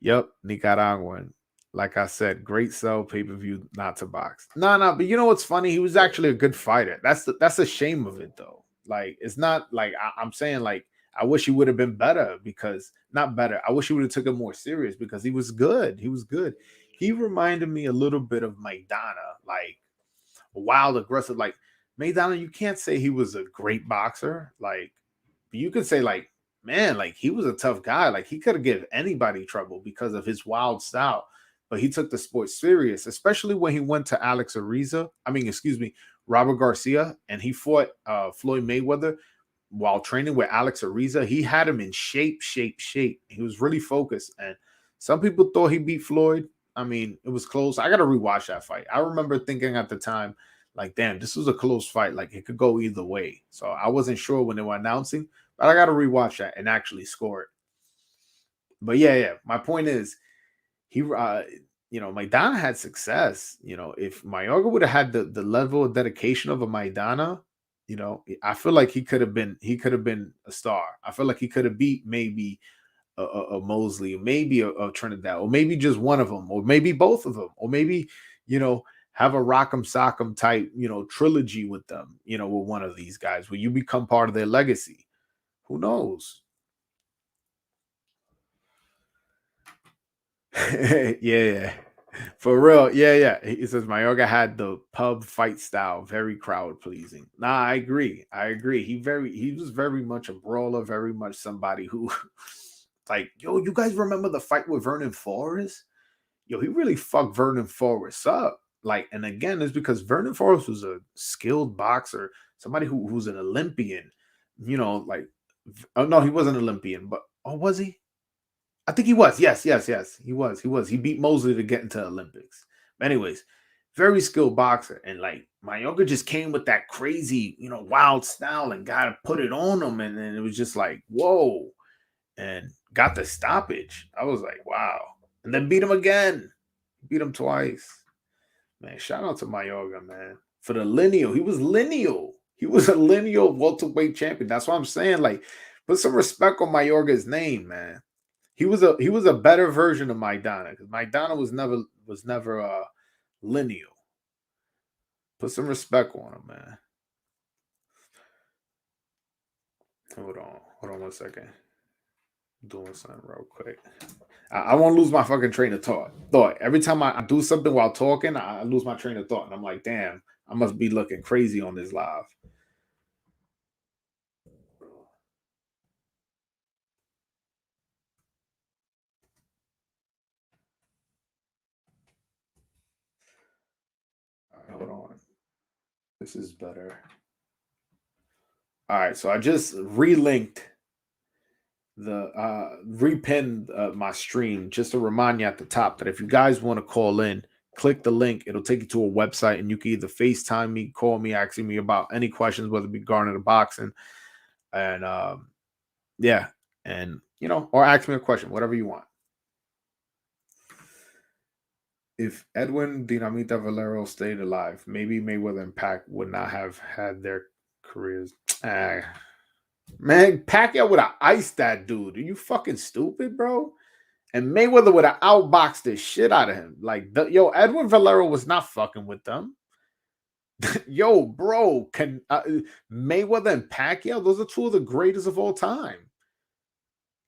Yep, Nicaraguan. Like I said, great sell pay-per-view, not to box. No, but you know what's funny? He was actually a good fighter. That's a shame of it though. Like it's not like I'm saying like I wish he would have been better because not better. I wish he would have took it more serious because he was good. He was good. He reminded me a little bit of Maidana, like wild, aggressive. Like Maidana, you can't say he was a great boxer. Like you could say like, man, like he was a tough guy. Like he could have given anybody trouble because of his wild style. But he took the sport serious, especially when he went to Reza Robert Garcia, and he fought Floyd Mayweather while training with Alex Ariza. He had him in shape. He was really focused, and some people thought he beat Floyd. I mean, it was close. I got to rewatch that fight. I remember thinking at the time, like, damn, this was a close fight. Like, it could go either way. So I wasn't sure when they were announcing, but I got to rewatch that and actually score it. But yeah. My point is, Maidana had success. If Mayorga would have had the level of dedication of a Maidana, I feel like he could have been a star. I feel like he could have beat maybe a Mosley, maybe a Trinidad, or maybe just one of them, or maybe both of them, or maybe have a Rock'em Sock'em type trilogy with them, with one of these guys where you become part of their legacy. Who knows? Yeah. For real, yeah. He says Mayorga had the pub fight style, very crowd pleasing. Nah, I agree. He was very much a brawler, very much somebody who, like, yo, you guys remember the fight with Vernon Forrest? Yo, he really fucked Vernon Forrest up. Like, and again, it's because Vernon Forrest was a skilled boxer, somebody who's an Olympian. Like, oh no, he wasn't an Olympian, but oh, was he? I think he was. Yes. He was. He beat Mosley to get into Olympics. But anyways, very skilled boxer. And like Mayorga just came with that crazy, wild style and got to put it on him. And then it was just like, whoa. And got the stoppage. I was like, wow. And then beat him again. Beat him twice. Man, shout out to Mayorga, man. For the lineal. He was lineal. He was a lineal welterweight champion. That's what I'm saying. Like, put some respect on Mayorga's name, man. He was a better version of Maidana because Maidana was never lineal. Put some respect on him, man. Hold on 1 second. I'm doing something real quick. I won't lose my fucking train of thought. Every time I do something while talking, I lose my train of thought, and I'm like, damn, I must be looking crazy on this live. All right, hold on. This is better. All right, so I just relinked the repinned my stream just to remind you at the top that if you guys want to call in, click the link. It'll take you to a website, and you can either FaceTime me, call me, asking me about any questions, whether it be garner the boxing, and yeah, and or ask me a question, whatever you want. If Edwin Dinamita Valero stayed alive, maybe Mayweather and Pac would not have had their careers. Man, Pacquiao would have iced that dude. Are you fucking stupid, bro? And Mayweather would have outboxed the shit out of him. Like, Edwin Valero was not fucking with them. Yo, bro, can Mayweather and Pacquiao? Those are two of the greatest of all time.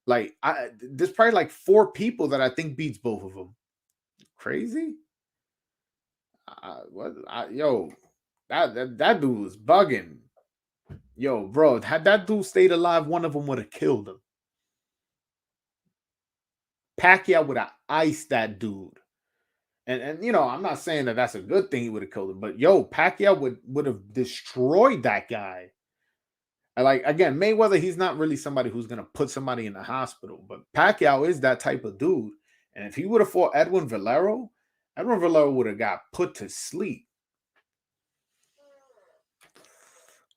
Like, there's probably like 4 people that I think beats both of them. Crazy? That dude was bugging. Yo, bro, had that dude stayed alive, one of them would have killed him. Pacquiao would have iced that dude. And I'm not saying that that's a good thing he would have killed him, but Pacquiao would have destroyed that guy. And like, again, Mayweather, he's not really somebody who's gonna put somebody in the hospital, but Pacquiao is that type of dude. And if he would have fought Edwin Valero would have got put to sleep.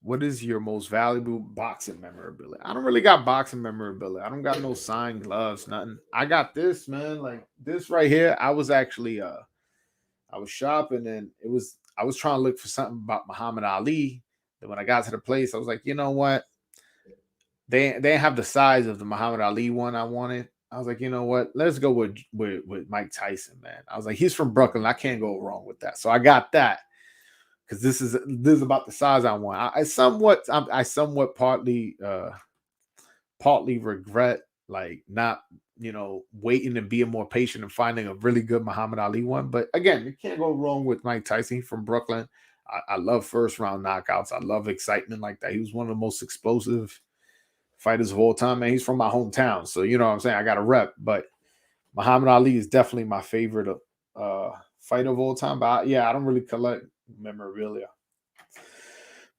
What is your most valuable boxing memorabilia? I don't really got boxing memorabilia. I don't got no signed gloves, nothing. I got this, man, like this right here. I was actually I was shopping, and I was trying to look for something about Muhammad Ali. Then when I got to the place, I was like, you know what? They didn't have the size of the Muhammad Ali one I wanted. I was like, you know what? Let's go with Mike Tyson, man. I was like, he's from Brooklyn. I can't go wrong with that. So I got that because this is about the size I want. I somewhat partly regret like not waiting and being more patient and finding a really good Muhammad Ali one. But again, you can't go wrong with Mike Tyson from Brooklyn. I love first round knockouts. I love excitement like that. He was one of the most explosive fighters of all time, man. He's from my hometown, so you know what I'm saying. I got a rep, but Muhammad Ali is definitely my favorite fighter of all time. But yeah, I don't really collect memorabilia.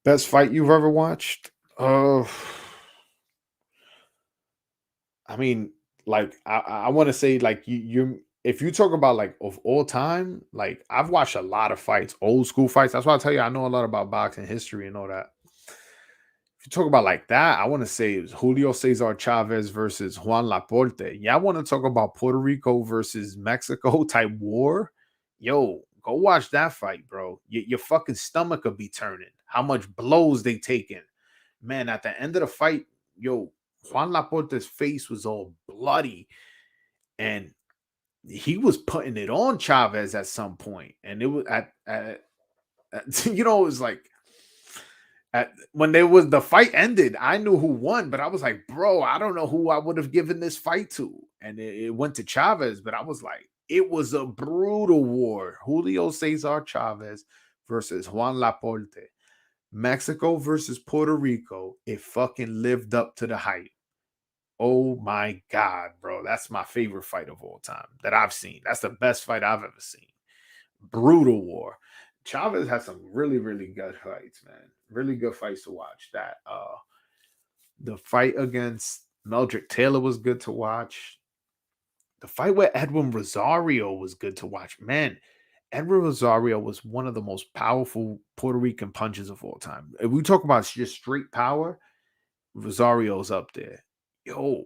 Best fight you've ever watched? I mean, like I want to say like you if you talk about like of all time, like I've watched a lot of fights, old school fights. That's why I tell you I know a lot about boxing history and all that. If you talk about like that, I want to say it was Julio Cesar Chavez versus Juan Laporte. Yeah, I want to talk about Puerto Rico versus Mexico type war. Yo, go watch that fight, bro. Your fucking stomach will be turning. How much blows they taking. Man, at the end of the fight, yo, Juan Laporte's face was all bloody and he was putting it on Chavez at some point. And it was it was like when there was the fight ended, I knew who won, but I was like, bro, I don't know who I would have given this fight to. And it went to Chavez, but I was like, it was a brutal war. Julio Cesar Chavez versus Juan Laporte. Mexico versus Puerto Rico. It fucking lived up to the hype. Oh my God, bro. That's my favorite fight of all time that I've seen. That's the best fight I've ever seen. Brutal war. Chavez had some really, really good fights, man. Really good fights to watch. The fight against Meldrick Taylor was good to watch. The fight with Edwin Rosario was good to watch. Man, Edwin Rosario was one of the most powerful Puerto Rican punches of all time. If we talk about just straight power, Rosario's up there. Yo,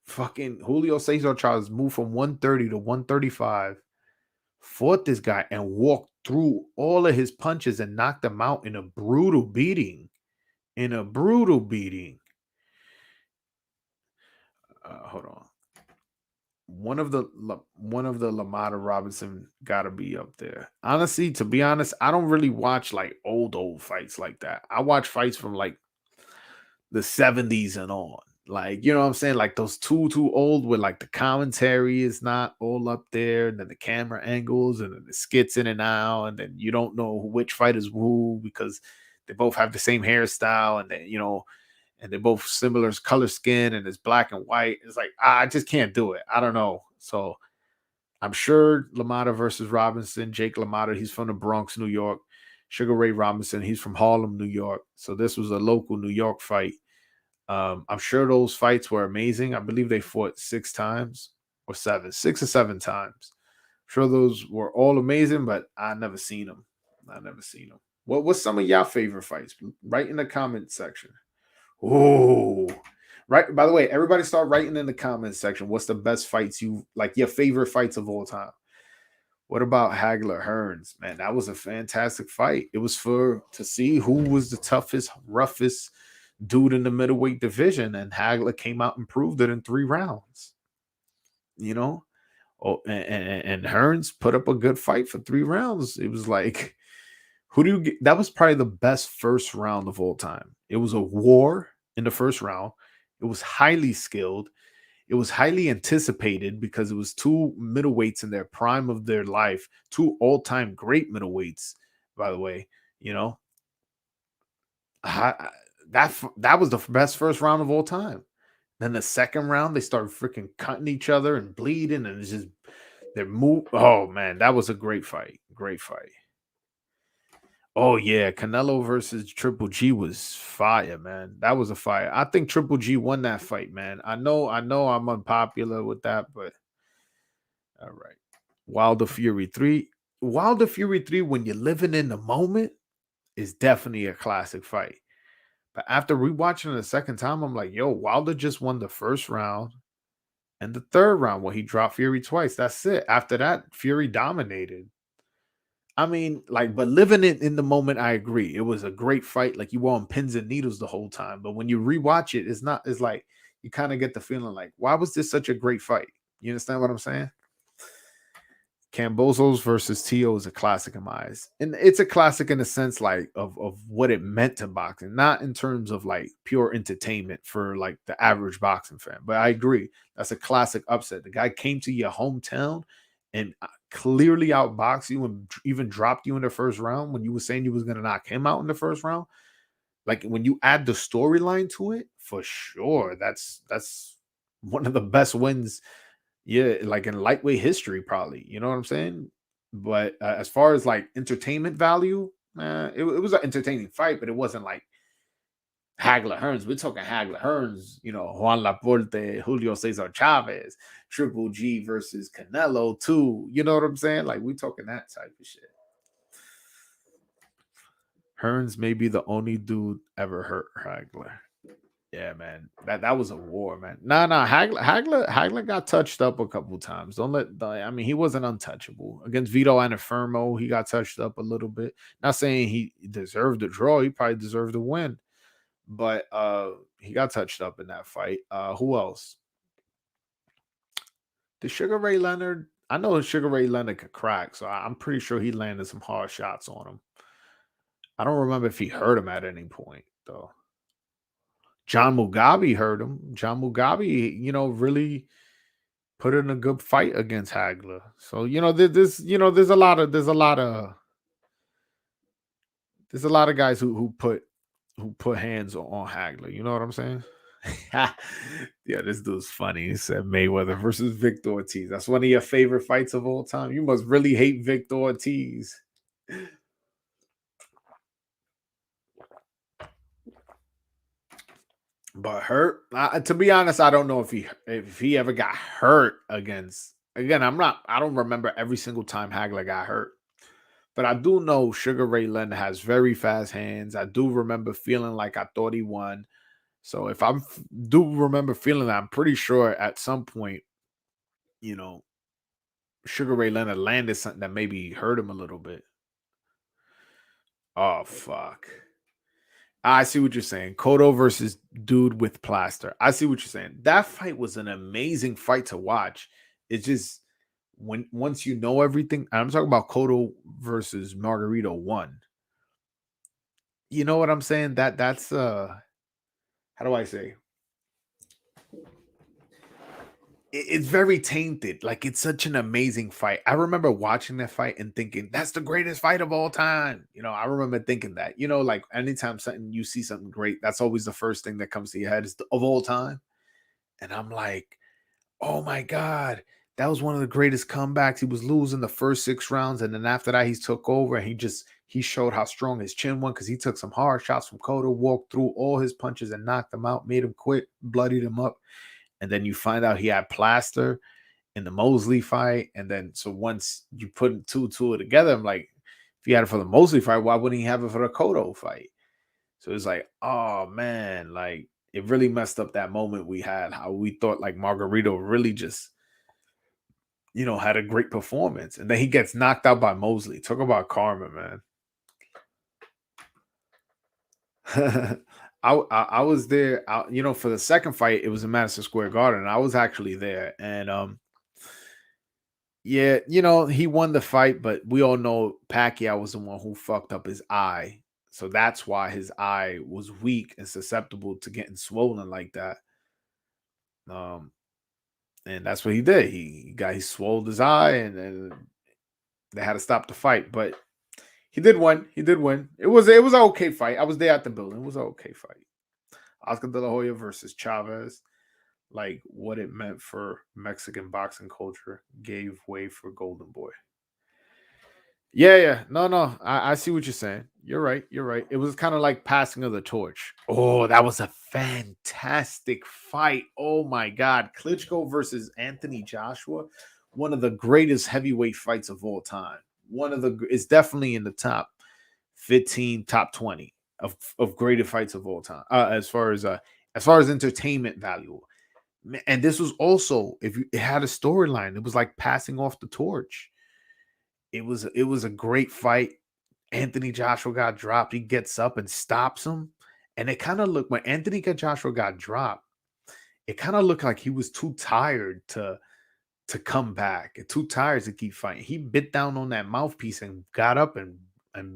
fucking Julio Cesar Chavez moved from 130 to 135, fought this guy and walked through all of his punches and knocked him out in a brutal beating. In a brutal beating. Hold on. One of the Lamada Robinson got to be up there. Honestly, to be honest, I don't really watch like old fights like that. I watch fights from like the 70s and on. Like, you know what I'm saying? Like those too old where like the commentary is not all up there, and then the camera angles and then the skits in and out, and then you don't know which fight is who because they both have the same hairstyle and then and they're both similar color skin and it's black and white. It's like I just can't do it. I don't know. So I'm sure LaMotta versus Robinson, Jake LaMotta, he's from the Bronx, New York. Sugar Ray Robinson, he's from Harlem, New York. So this was a local New York fight. I'm sure those fights were amazing. I believe they fought 6 times or 6 or 7 times. I'm sure those were all amazing, but I never seen them. I never seen them. What's some of y'all favorite fights? Write in the comment section. Oh, right. By the way, everybody start writing in the comments section. What's the best fights you like? Your favorite fights of all time. What about Hagler Hearns? Man, that was a fantastic fight. It was for to see who was the toughest, roughest dude in the middleweight division, and Hagler came out and proved it in 3 rounds. You know, and Hearns put up a good fight for 3 rounds. It was like, who do you get? That was probably the best first round of all time. It was a war in the first round. It was highly skilled. It was highly anticipated because it was two middleweights in their prime of their life, two all-time great middleweights, by the way. You know, that was the best first round of all time. Then the second round, they started freaking cutting each other and bleeding, and it's just their move. Oh man, that was a great fight. Great fight. Oh yeah, Canelo versus Triple G was fire, man. That was a fire. I think Triple G won that fight, man. I know I'm unpopular with that, but all right. Wilder Fury 3. Wilder Fury 3, when you're living in the moment, is definitely a classic fight. But after rewatching it a second time, I'm like, yo, Wilder just won the first round and the third round when he dropped Fury twice. That's it. After that, Fury dominated. I mean, like, but living it in the moment, I agree. It was a great fight. Like you were on pins and needles the whole time. But when you rewatch it, it's not, it's like you kind of get the feeling like, why was this such a great fight? You understand what I'm saying? Cambosos versus Tio is a classic in my eyes. And it's a classic in the sense like of what it meant to boxing, not in terms of like pure entertainment for like the average boxing fan. But I agree. That's a classic upset. The guy came to your hometown and clearly outboxed you and even dropped you in the first round when you were saying you was going to knock him out in the first round. Like when you add the storyline to it, for sure, that's one of the best wins, yeah, like in lightweight history, probably. You know what I'm saying? But as far as like entertainment value, it was an entertaining fight, but it wasn't like Hagler Hearns. We're talking Hagler Hearns, Juan Laporte, Julio Cesar Chavez, Triple G versus Canelo too. You know what I'm saying? Like, we talking that type of shit. Hearns may be the only dude ever hurt Hagler. Yeah, man, that was a war, man. Nah, Hagler got touched up a couple times. I mean, he wasn't untouchable against Vito Antuofermo. He got touched up a little bit. Not saying he deserved a draw. He probably deserved a win, but he got touched up in that fight. Who else? The Sugar Ray Leonard. I know Sugar Ray Leonard could crack, so I'm pretty sure he landed some hard shots on him. I don't remember if he hurt him at any point though. John Mugabe hurt him. John Mugabe, really put in a good fight against Hagler. So there's a lot of guys who put hands on Hagler. You know what I'm saying? Yeah, this dude's funny. He said Mayweather versus Victor Ortiz. That's one of your favorite fights of all time. You must really hate Victor Ortiz. But hurt, to be honest, I don't know if he ever got hurt against. Again, I don't remember every single time Hagler got hurt, but I do know Sugar Ray Leonard has very fast hands. I do remember feeling like I thought he won. So if do remember feeling that, I'm pretty sure at some point, you know, Sugar Ray Leonard landed something that maybe hurt him a little bit. Oh fuck. I see what you're saying. Cotto versus dude with plaster. I see what you're saying. That fight was an amazing fight to watch. It's just once you know everything, I'm talking about Cotto versus Margarito 1. You know what I'm saying? That's how do I say? It's very tainted. Like, it's such an amazing fight. I remember watching that fight and thinking that's the greatest fight of all time. I remember thinking that. Like anytime you see something great, that's always the first thing that comes to your head is of all time. And I'm like, oh my god, that was one of the greatest comebacks. He was losing the first 6 rounds, and then after that, he took over and he showed how strong his chin was because he took some hard shots from Cotto, walked through all his punches and knocked him out, made him quit, bloodied him up. And then you find out he had plaster in the Mosley fight. And then so once you put two together, I'm like, if he had it for the Mosley fight, why wouldn't he have it for the Cotto fight? So it's like, oh man, like it really messed up that moment we had, how we thought like Margarito really just, had a great performance. And then he gets knocked out by Mosley. Talk about karma, man. I was there, for the second fight. It was in Madison Square Garden. I was actually there, and yeah, he won the fight, but we all know Pacquiao was the one who fucked up his eye, so that's why his eye was weak and susceptible to getting swollen like that. Um, and that's what he did. He swelled his eye, and they had to stop the fight, but he did win. He did win. It was an okay fight. I was there at the building. It was an okay fight. Oscar De La Hoya versus Chavez, like what it meant for Mexican boxing culture gave way for Golden Boy. Yeah. No. I see what you're saying. You're right. You're right. It was kind of like passing of the torch. Oh, that was a fantastic fight. Oh my God. Klitschko versus Anthony Joshua, one of the greatest heavyweight fights of all time. It's definitely in the top 15, top 20 of greatest fights of all time. As far as entertainment value. And this was also, it had a storyline. It was like passing off the torch. It was a great fight. Anthony Joshua got dropped. He gets up and stops him. And it kind of looked, when Anthony Joshua got dropped, it kind of looked like he was too tired to come back and too tired to keep fighting. He bit down on that mouthpiece and got up and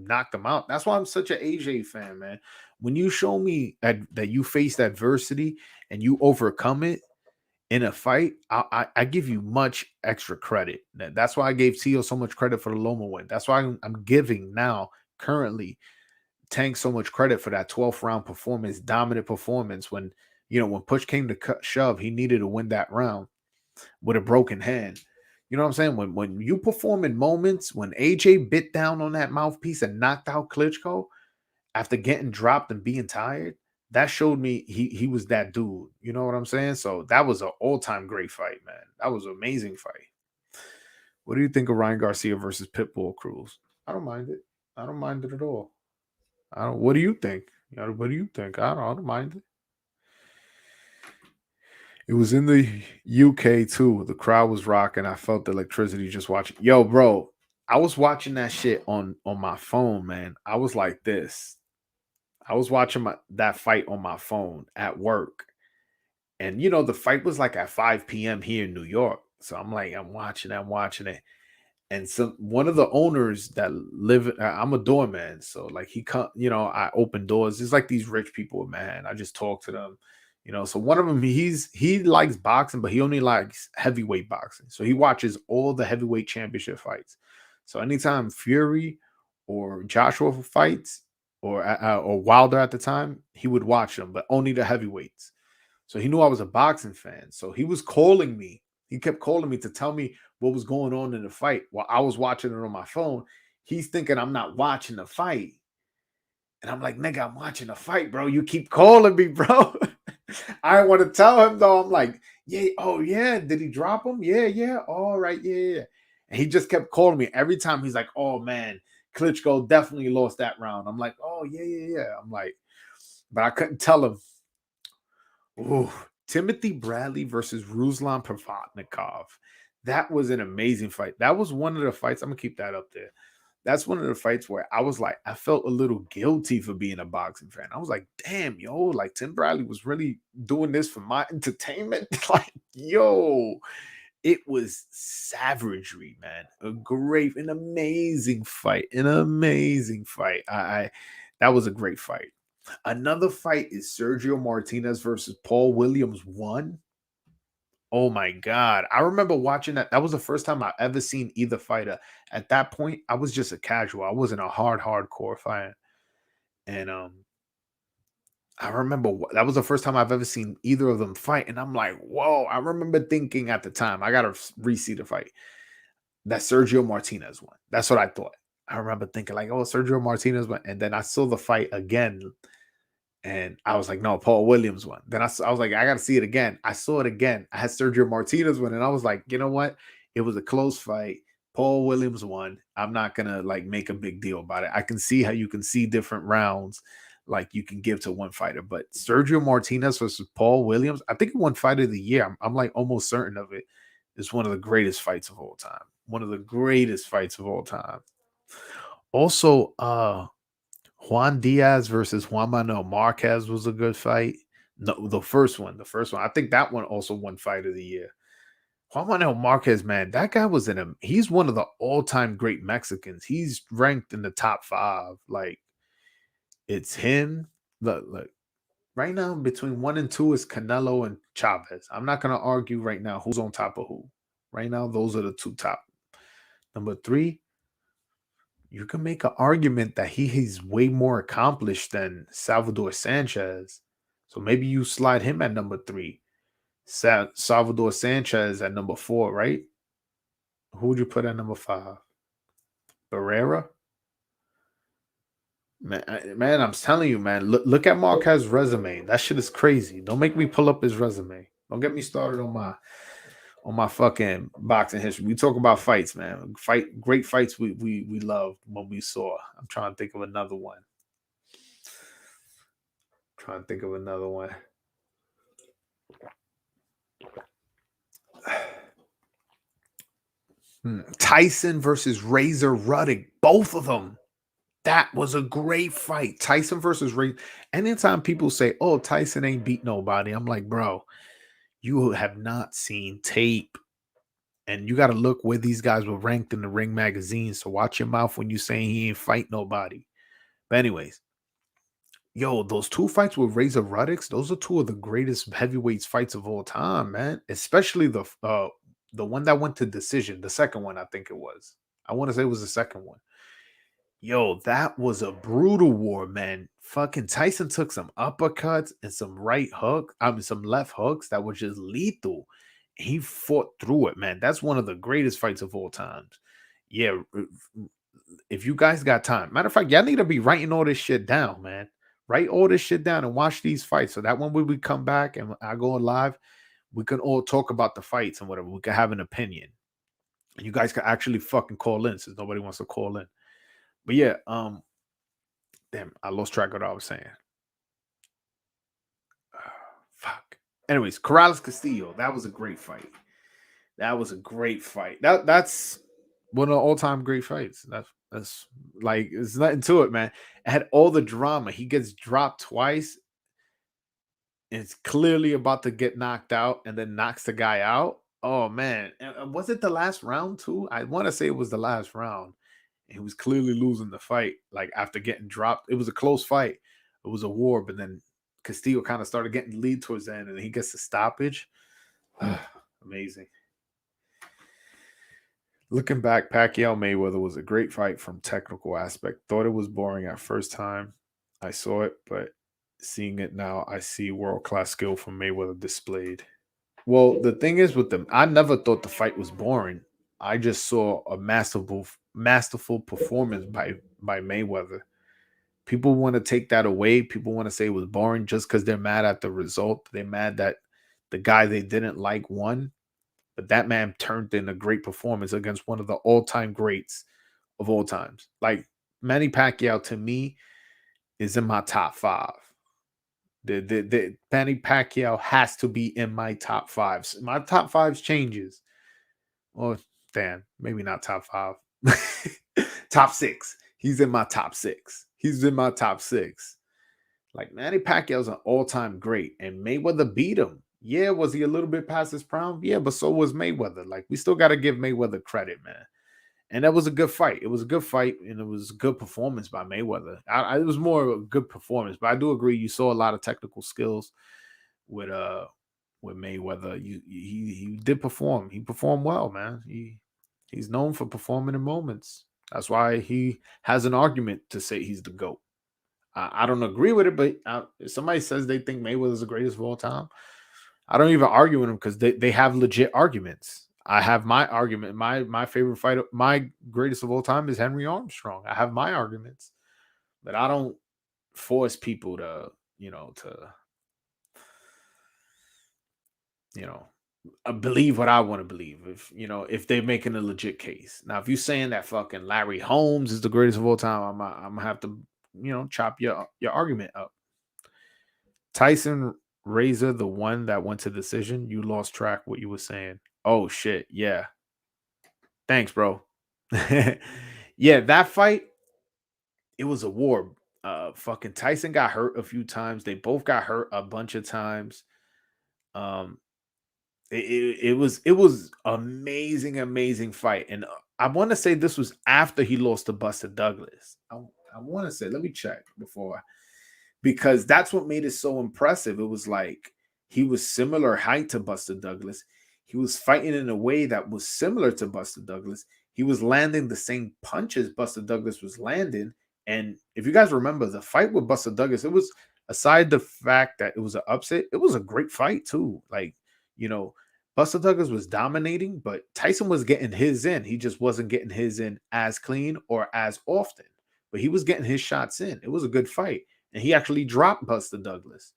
knocked him out. That's why I'm such an AJ fan, man. When you show me that you faced adversity and you overcome it in a fight, I give you much extra credit. That's why I gave Tio so much credit for the Loma win. That's why I'm giving now currently Tank so much credit for that 12th round performance, dominant performance. When push came to shove, he needed to win that round with a broken hand. You know what I'm saying? When you perform in moments, when AJ bit down on that mouthpiece and knocked out Klitschko after getting dropped and being tired, that showed me he was that dude. You know what I'm saying? So that was an all-time great fight, man. That was an amazing fight. What do you think of Ryan Garcia versus Pitbull Cruz? I don't mind it. I don't mind it at all. I don't. What do you think? What do you think? I don't mind it. It was in the UK too. The crowd was rocking. I felt the electricity just watching. Yo, bro, I was watching that shit on my phone, man. I was like this. I was watching that fight on my phone at work. And the fight was like at 5 p.m. here in New York. So I'm watching it. And some one of the owners that live, I'm a doorman, so like he come, I open doors. It's like these rich people, man. I just talk to them, So one of them, he likes boxing, but he only likes heavyweight boxing. So he watches all the heavyweight championship fights. So anytime Fury or Joshua fights, or Wilder at the time, he would watch them, but only the heavyweights. So he knew I was a boxing fan. So he was calling me. He kept calling me to tell me what was going on in the fight while I was watching it on my phone. He's thinking I'm not watching the fight. And I'm like, nigga, I'm watching the fight, bro. You keep calling me, bro. I want to tell him, though. I'm like, yeah, oh, yeah. Did he drop him? Yeah, yeah. All right, yeah. And he just kept calling me. Every time he's like, oh, man, Klitschko definitely lost that round. I'm like, oh, yeah, yeah, yeah. I'm like, but I couldn't tell him. Ooh, Timothy Bradley versus Ruslan Provodnikov. That was an amazing fight. That was one of the fights. I'm gonna keep that up there. That's one of the fights where I was like, I felt a little guilty for being a boxing fan. I was like, damn, yo, like Tim Bradley was really doing this for my entertainment. Like, yo, it was savagery, man. An amazing fight. An amazing fight. That was a great fight. Another fight is Sergio Martinez versus Paul Williams 1. Oh my God. I remember watching that. That was the first time I ever seen either fighter. At that point, I was just a casual. I wasn't a hardcore fan. And I remember that was the first time I've ever seen either of them fight. And I'm like, whoa. I remember thinking at the time, I gotta re-see the fight. That Sergio Martinez one. That's what I thought. I remember thinking, like, oh, Sergio Martinez one. And then I saw the fight again. And I was like, no, Paul Williams won. Then I was like, I got to see it again. I saw it again. I had Sergio Martinez win. And I was like, you know what? It was a close fight. Paul Williams won. I'm not going to like make a big deal about it. I can see how you can see different rounds like you can give to one fighter. But Sergio Martinez versus Paul Williams, I think it won fight of the year. I'm like almost certain of it. It's one of the greatest fights of all time. One of the greatest fights of all time. Also, Juan Diaz versus Juan Manuel Marquez was a good fight. No, the first one. I think that one also won fight of the year. Juan Manuel Marquez, man, that guy was he's one of the all-time great Mexicans. He's ranked in the top 5. Like, it's him. Look, right now, between 1 and 2 is Canelo and Chavez. I'm not gonna argue right now who's on top of who. Right now, those are the two top. Number 3, you can make an argument that he's way more accomplished than Salvador Sanchez. So maybe you slide him at number 3. Salvador Sanchez at number 4, right? Who would you put at number 5? Barrera? Man, I'm telling you, man. Look at Marquez's resume. That shit is crazy. Don't make me pull up his resume. Don't get me started on my fucking boxing history. We talk about fights, man. Great fights we love when we saw. I'm trying to think of another one. Tyson versus Razer Ruddick. Both of them. That was a great fight. Tyson versus Ray. Anytime people say, oh, Tyson ain't beat nobody, I'm like, bro, you have not seen tape. And you got to look where these guys were ranked in the Ring magazine. So watch your mouth when you saying he ain't fight nobody. But anyways, yo, those 2 fights with Razor Ruddicks, those are 2 of the greatest heavyweights fights of all time, man. Especially the one that went to decision. The second one, I think it was. I want to say it was the second one. Yo, that was a brutal war, man. Fucking Tyson took some uppercuts and some some left hooks that were just lethal. he fought through it, man. That's one of the greatest fights of all times. Yeah, if you guys got time, matter of fact, y'all need to be writing all this shit down, man. Write all this shit down and watch these fights so that when we come back and I go live, we can all talk about the fights and whatever. We can have an opinion. And you guys can actually fucking call in since nobody wants to call in. But yeah, damn, I lost track of what I was saying. Fuck. Anyways, Corrales Castillo, that was a great fight. That was a great fight. That's one of the all-time great fights. That's like there's nothing to it, man. It had all the drama. He gets dropped twice. And it's clearly about to get knocked out and then knocks the guy out. Oh man. And was it the last round too? I want to say it was the last round. He was clearly losing the fight, like after getting dropped. It was a close fight. It was a war, but then Castillo kind of started getting the lead towards the end, and he gets the stoppage. Amazing. Looking back, Pacquiao Mayweather was a great fight from technical aspect. Thought it was boring at first time I saw it, but seeing it now, I see world-class skill from Mayweather displayed. Well, the thing is with them, I never thought the fight was boring. I just saw a masterful performance by Mayweather. People want to take that away. People want to say it was boring just because they're mad at the result. They're mad that the guy they didn't like won. But that man turned in a great performance against one of the all-time greats of all times. Like Manny Pacquiao to me is in my top 5. The Manny Pacquiao has to be in my top 5s. My top 5s changes. Well, damn, maybe not top 5. Top 6. He's in my top 6. He's in my top 6. Like Manny Pacquiao's an all-time great, and Mayweather beat him. Yeah, was he a little bit past his prime? Yeah, but so was Mayweather. Like we still got to give Mayweather credit, man. And that was a good fight. It was a good fight, and it was a good performance by Mayweather. It was more of a good performance, but I do agree you saw a lot of technical skills with Mayweather. He did perform. He performed well, man. He's known for performing in moments. That's why he has an argument to say he's the GOAT. I don't agree with it, but if somebody says they think Mayweather's the greatest of all time, I don't even argue with them because they have legit arguments. I have my argument. My favorite fighter, my greatest of all time is Henry Armstrong. I have my arguments, but I don't force people to, believe what I want to believe. If they're making a legit case. Now, if you're saying that fucking Larry Holmes is the greatest of all time, I'm gonna have to, chop your argument up. Tyson Razer, the one that went to decision, you lost track what you were saying. Oh shit, yeah. Thanks, bro. Yeah, that fight, it was a war. Fucking Tyson got hurt a few times. They both got hurt a bunch of times. Um, it was amazing fight, and I want to say this was after he lost to Buster Douglas. I want to say, let me check before, because that's what made it so impressive. It was like he was similar height to Buster Douglas. He was fighting in a way that was similar to Buster Douglas. He was landing the same punches Buster Douglas was landing. And if you guys remember the fight with Buster Douglas, it was, aside the fact that it was an upset, it was a great fight too. Like, Buster Douglas was dominating, but Tyson was getting his in. He just wasn't getting his in as clean or as often, but he was getting his shots in. It was a good fight. And he actually dropped Buster Douglas.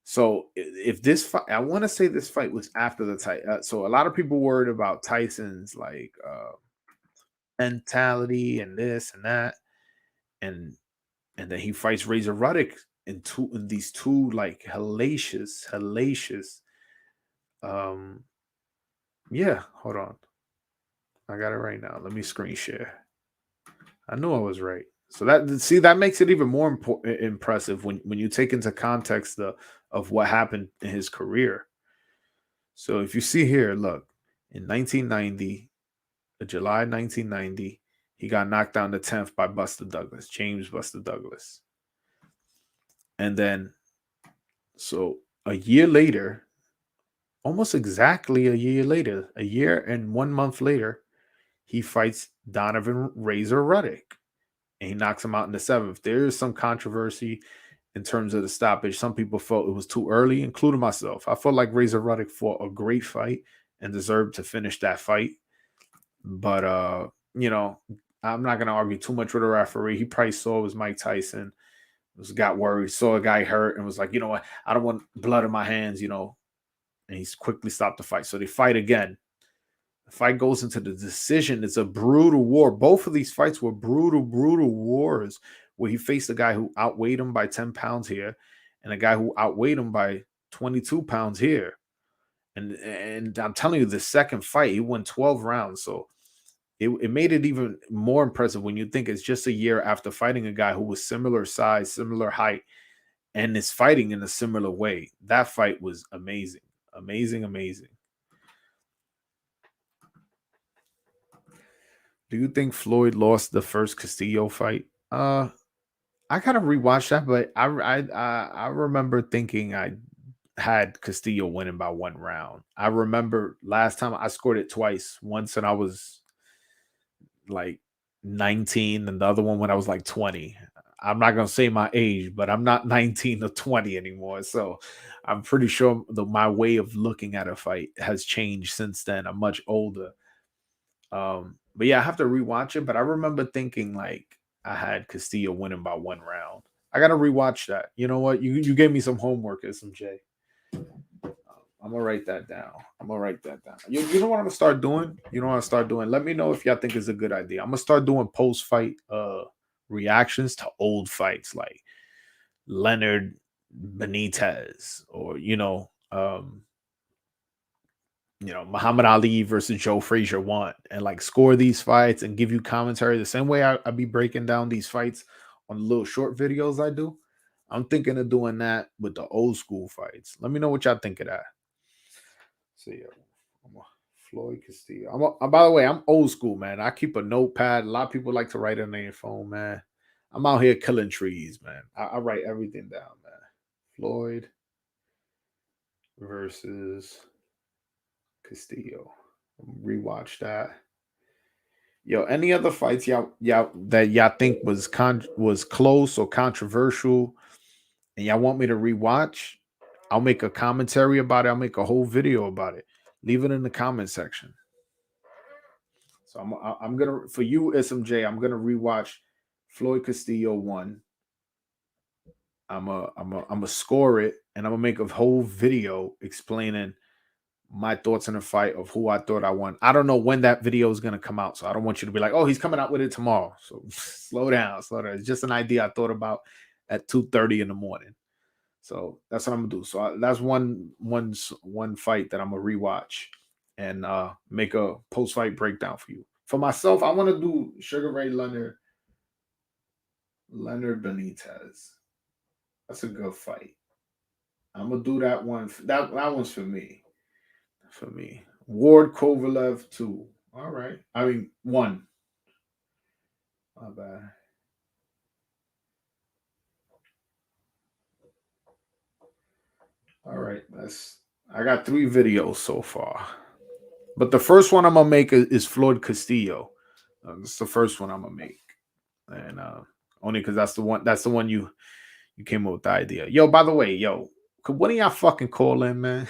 So if this fight, I want to say this fight was after the fight. So a lot of people worried about Tyson's like mentality and this and that, and then he fights Razor Ruddick in these two like hellacious. Yeah, hold on, I got it right now. Let me screen share. I knew I was right. So that makes it even more impressive when you take into context of what happened in his career. So if you see here, look, in 1990, July 1990, he got knocked down the 10th by Buster Douglas, James Buster Douglas. And then, so a year later, almost exactly a year and 1 month later, he fights Donovan Razor Ruddick. And he knocks him out in the 7th. There is some controversy in terms of the stoppage. Some people felt it was too early, including myself. I felt like Razer Ruddick fought a great fight and deserved to finish that fight. But you know, I'm not gonna argue too much with the referee. He probably saw it was Mike Tyson, got worried, saw a guy hurt, and was like, you know what, I don't want blood in my hands, and he's quickly stopped the fight. So they fight again. The fight goes into the decision. It's a brutal war. Both of these fights were brutal, brutal wars where he faced a guy who outweighed him by 10 pounds here and a guy who outweighed him by 22 pounds here. And I'm telling you, the second fight, he won 12 rounds. So it made it even more impressive when you think it's just a year after fighting a guy who was similar size, similar height, and is fighting in a similar way. That fight was amazing. Amazing, amazing. Do you think Floyd lost the first Castillo fight? I kind of rewatched that, but I remember thinking I had Castillo winning by 1 round. I remember last time I scored it twice. Once when I was like 19, and the other one when I was like 20. I'm not gonna say my age, but I'm not 19 or 20 anymore. So I'm pretty sure my way of looking at a fight has changed since then. I'm much older. But yeah, I have to rewatch it. But I remember thinking like I had Castillo winning by 1 round. I gotta rewatch that. You know what? You gave me some homework, SMJ. I'm gonna write that down. I'm gonna write that down. You know what I'm gonna start doing? You know what I'm start doing? Let me know if y'all think it's a good idea. I'm gonna start doing post fight reactions to old fights like Leonard Benitez or Muhammad Ali versus Joe Frazier won, and like score these fights and give you commentary the same way I be breaking down these fights on the little short videos I do. I'm thinking of doing that with the old school fights. Let me know what y'all think of that. So yeah, Floyd Castillo. By the way, I'm old school, man. I keep a notepad. A lot of people like to write on their phone, man. I'm out here killing trees, man. I write everything down, man. Floyd versus Castillo. Rewatch that. Yo, any other fights y'all that y'all think was close or controversial, and y'all want me to rewatch? I'll make a commentary about it. I'll make a whole video about it. Leave it in the comment section. So I'm gonna for you SMJ. I'm gonna rewatch Floyd Castillo one. I'm a score it, and I'm gonna make a whole video explaining my thoughts in the fight of who I thought I won. I don't know when that video is gonna come out, so I don't want you to be like, "Oh, he's coming out with it tomorrow." So slow down, slow down. It's just an idea I thought about at 2:30 in the morning. So that's what I'm gonna do. So that's one fight that I'm gonna rewatch and make a post fight breakdown for you. For myself, I want to do Sugar Ray Leonard Benitez. That's a good fight. I'm gonna do that one. That one's for me. For me, Ward Kovalev 2. All right. I mean 1. My bad. All right. I got 3 videos so far. But the first one I'm gonna make is Floyd Castillo. It's the first one I'm gonna make, and only because that's the one you came up with the idea. Yo, by the way, could one of y'all fucking call in, man?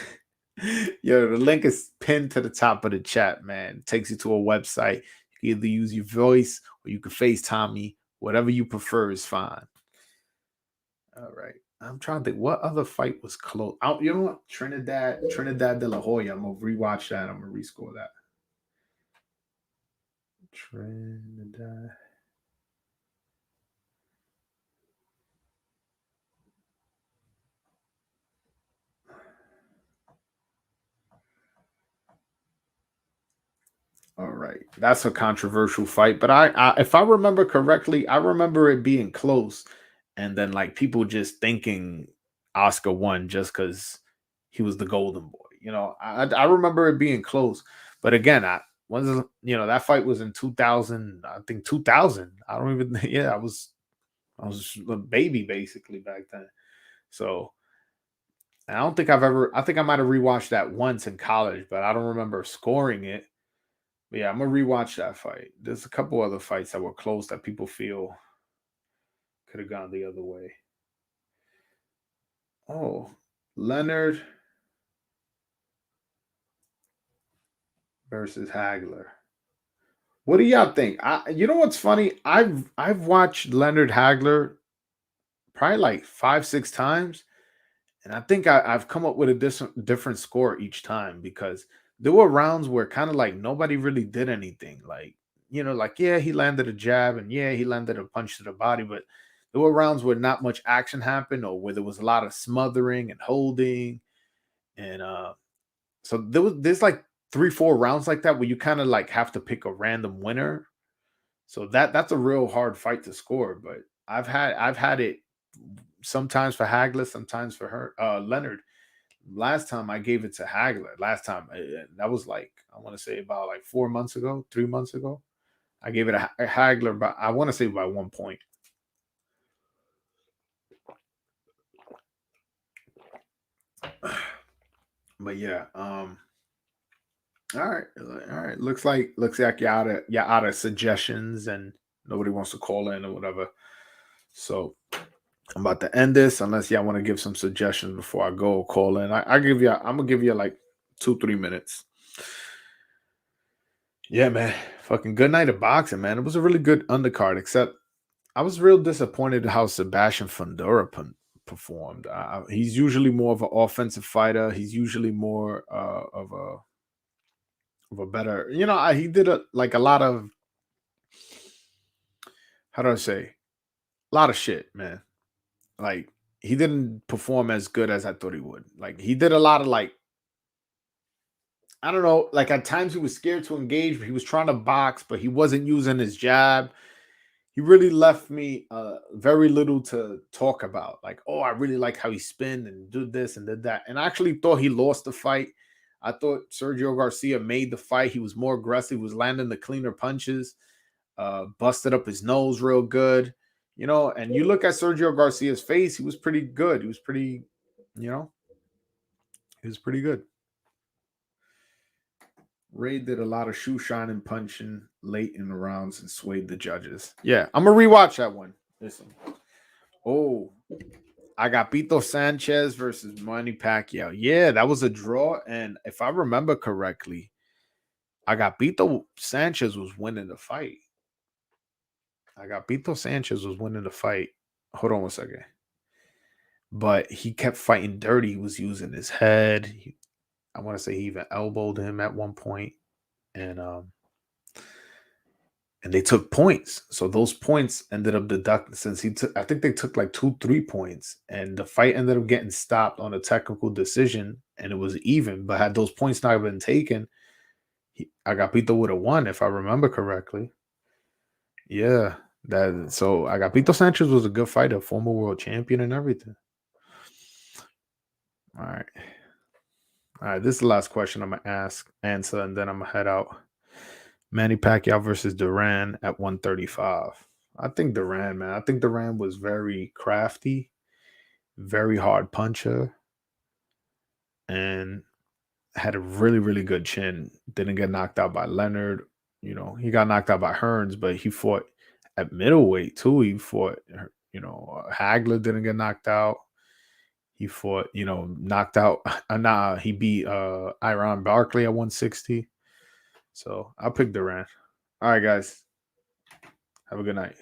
Yo, the link is pinned to the top of the chat, man. It takes you to a website. You can either use your voice or you can FaceTime me. Whatever you prefer is fine. All right. I'm trying to think what other fight was close. You know what? Trinidad De La Hoya. I'm gonna rewatch that. I'm gonna rescore that. Trinidad. All right, that's a controversial fight, but if I remember correctly, I remember it being close, and then like people just thinking Oscar won just because he was the golden boy. I remember it being close, but again, that fight was in 2000. I think 2000. I don't even. Yeah, I was a baby basically back then. So I don't think I've ever. I think I might have rewatched that once in college, but I don't remember scoring it. But yeah, I'm gonna rewatch that fight. There's a couple other fights that were close that people feel could have gone the other way. Oh, Leonard versus Hagler. What do y'all think? You know what's funny? I've watched Leonard Hagler probably like 5, 6 times, and I think I've come up with a different score each time because there were rounds where kind of like nobody really did anything. Like, like, yeah, he landed a jab and yeah, he landed a punch to the body, but there were rounds where not much action happened or where there was a lot of smothering and holding. And so there's like 3, 4 rounds like that where you kind of like have to pick a random winner. So that's a real hard fight to score. But I've had it sometimes for Hagler, sometimes for her Leonard. Last time I gave it to Hagler. Last time that was like I want to say about like 4 months ago, 3 months ago. I gave it a Hagler, but I want to say by 1 point. But yeah, all right, all right. Looks like you're out of suggestions and nobody wants to call in or whatever. So I'm about to end this unless y'all want to give some suggestions before I go call in. I'm gonna give you like 2, 3 minutes. Yeah, man. Fucking good night of boxing, man. It was a really good undercard, except I was real disappointed how Sebastian Fundora performed. He's usually more of an offensive fighter. He's usually more of a better, he did a lot of, how do I say, a lot of shit, man. Like he didn't perform as good as I thought he would. Like he did a lot of like, I don't know, like at times he was scared to engage. He was trying to box, but he wasn't using his jab. He really left me very little to talk about. Like, oh, I really like how he spinned and did this and did that. And I actually thought he lost the fight. I thought Sergio Garcia made the fight. He was more aggressive, he was landing the cleaner punches, busted up his nose real good. And you look at Sergio Garcia's face, he was pretty good. You know, he was pretty good. Ray did a lot of shoe shining punching late in the rounds and swayed the judges. Yeah, I'm gonna rewatch that one. Listen. Oh, Agapito Sanchez versus Manny Pacquiao. Yeah, that was a draw. And if I remember correctly, Agapito Sanchez was winning the fight. Agapito Sanchez was winning the fight. Hold on 1 second. But he kept fighting dirty. He was using his head. I want to say he even elbowed him at one point. And they took points. So those points ended up deducted since he took, I think they took like 2, 3 points, and the fight ended up getting stopped on a technical decision, and it was even. But had those points not been taken, Agapito would have won if I remember correctly. Yeah, that so Agapito Sanchez was a good fighter, former world champion and everything. All right, all right. This is the last question I'm gonna answer, and then I'm gonna head out. Manny Pacquiao versus Duran at 135. I think Duran, man. I think Duran was very crafty, very hard puncher, and had a really, really good chin. Didn't get knocked out by Leonard. He got knocked out by Hearns, but he fought at middleweight too. He fought, Hagler didn't get knocked out. He fought, knocked out. Nah, he beat Iron Barkley at 160. So I'll pick Duran. All right, guys. Have a good night.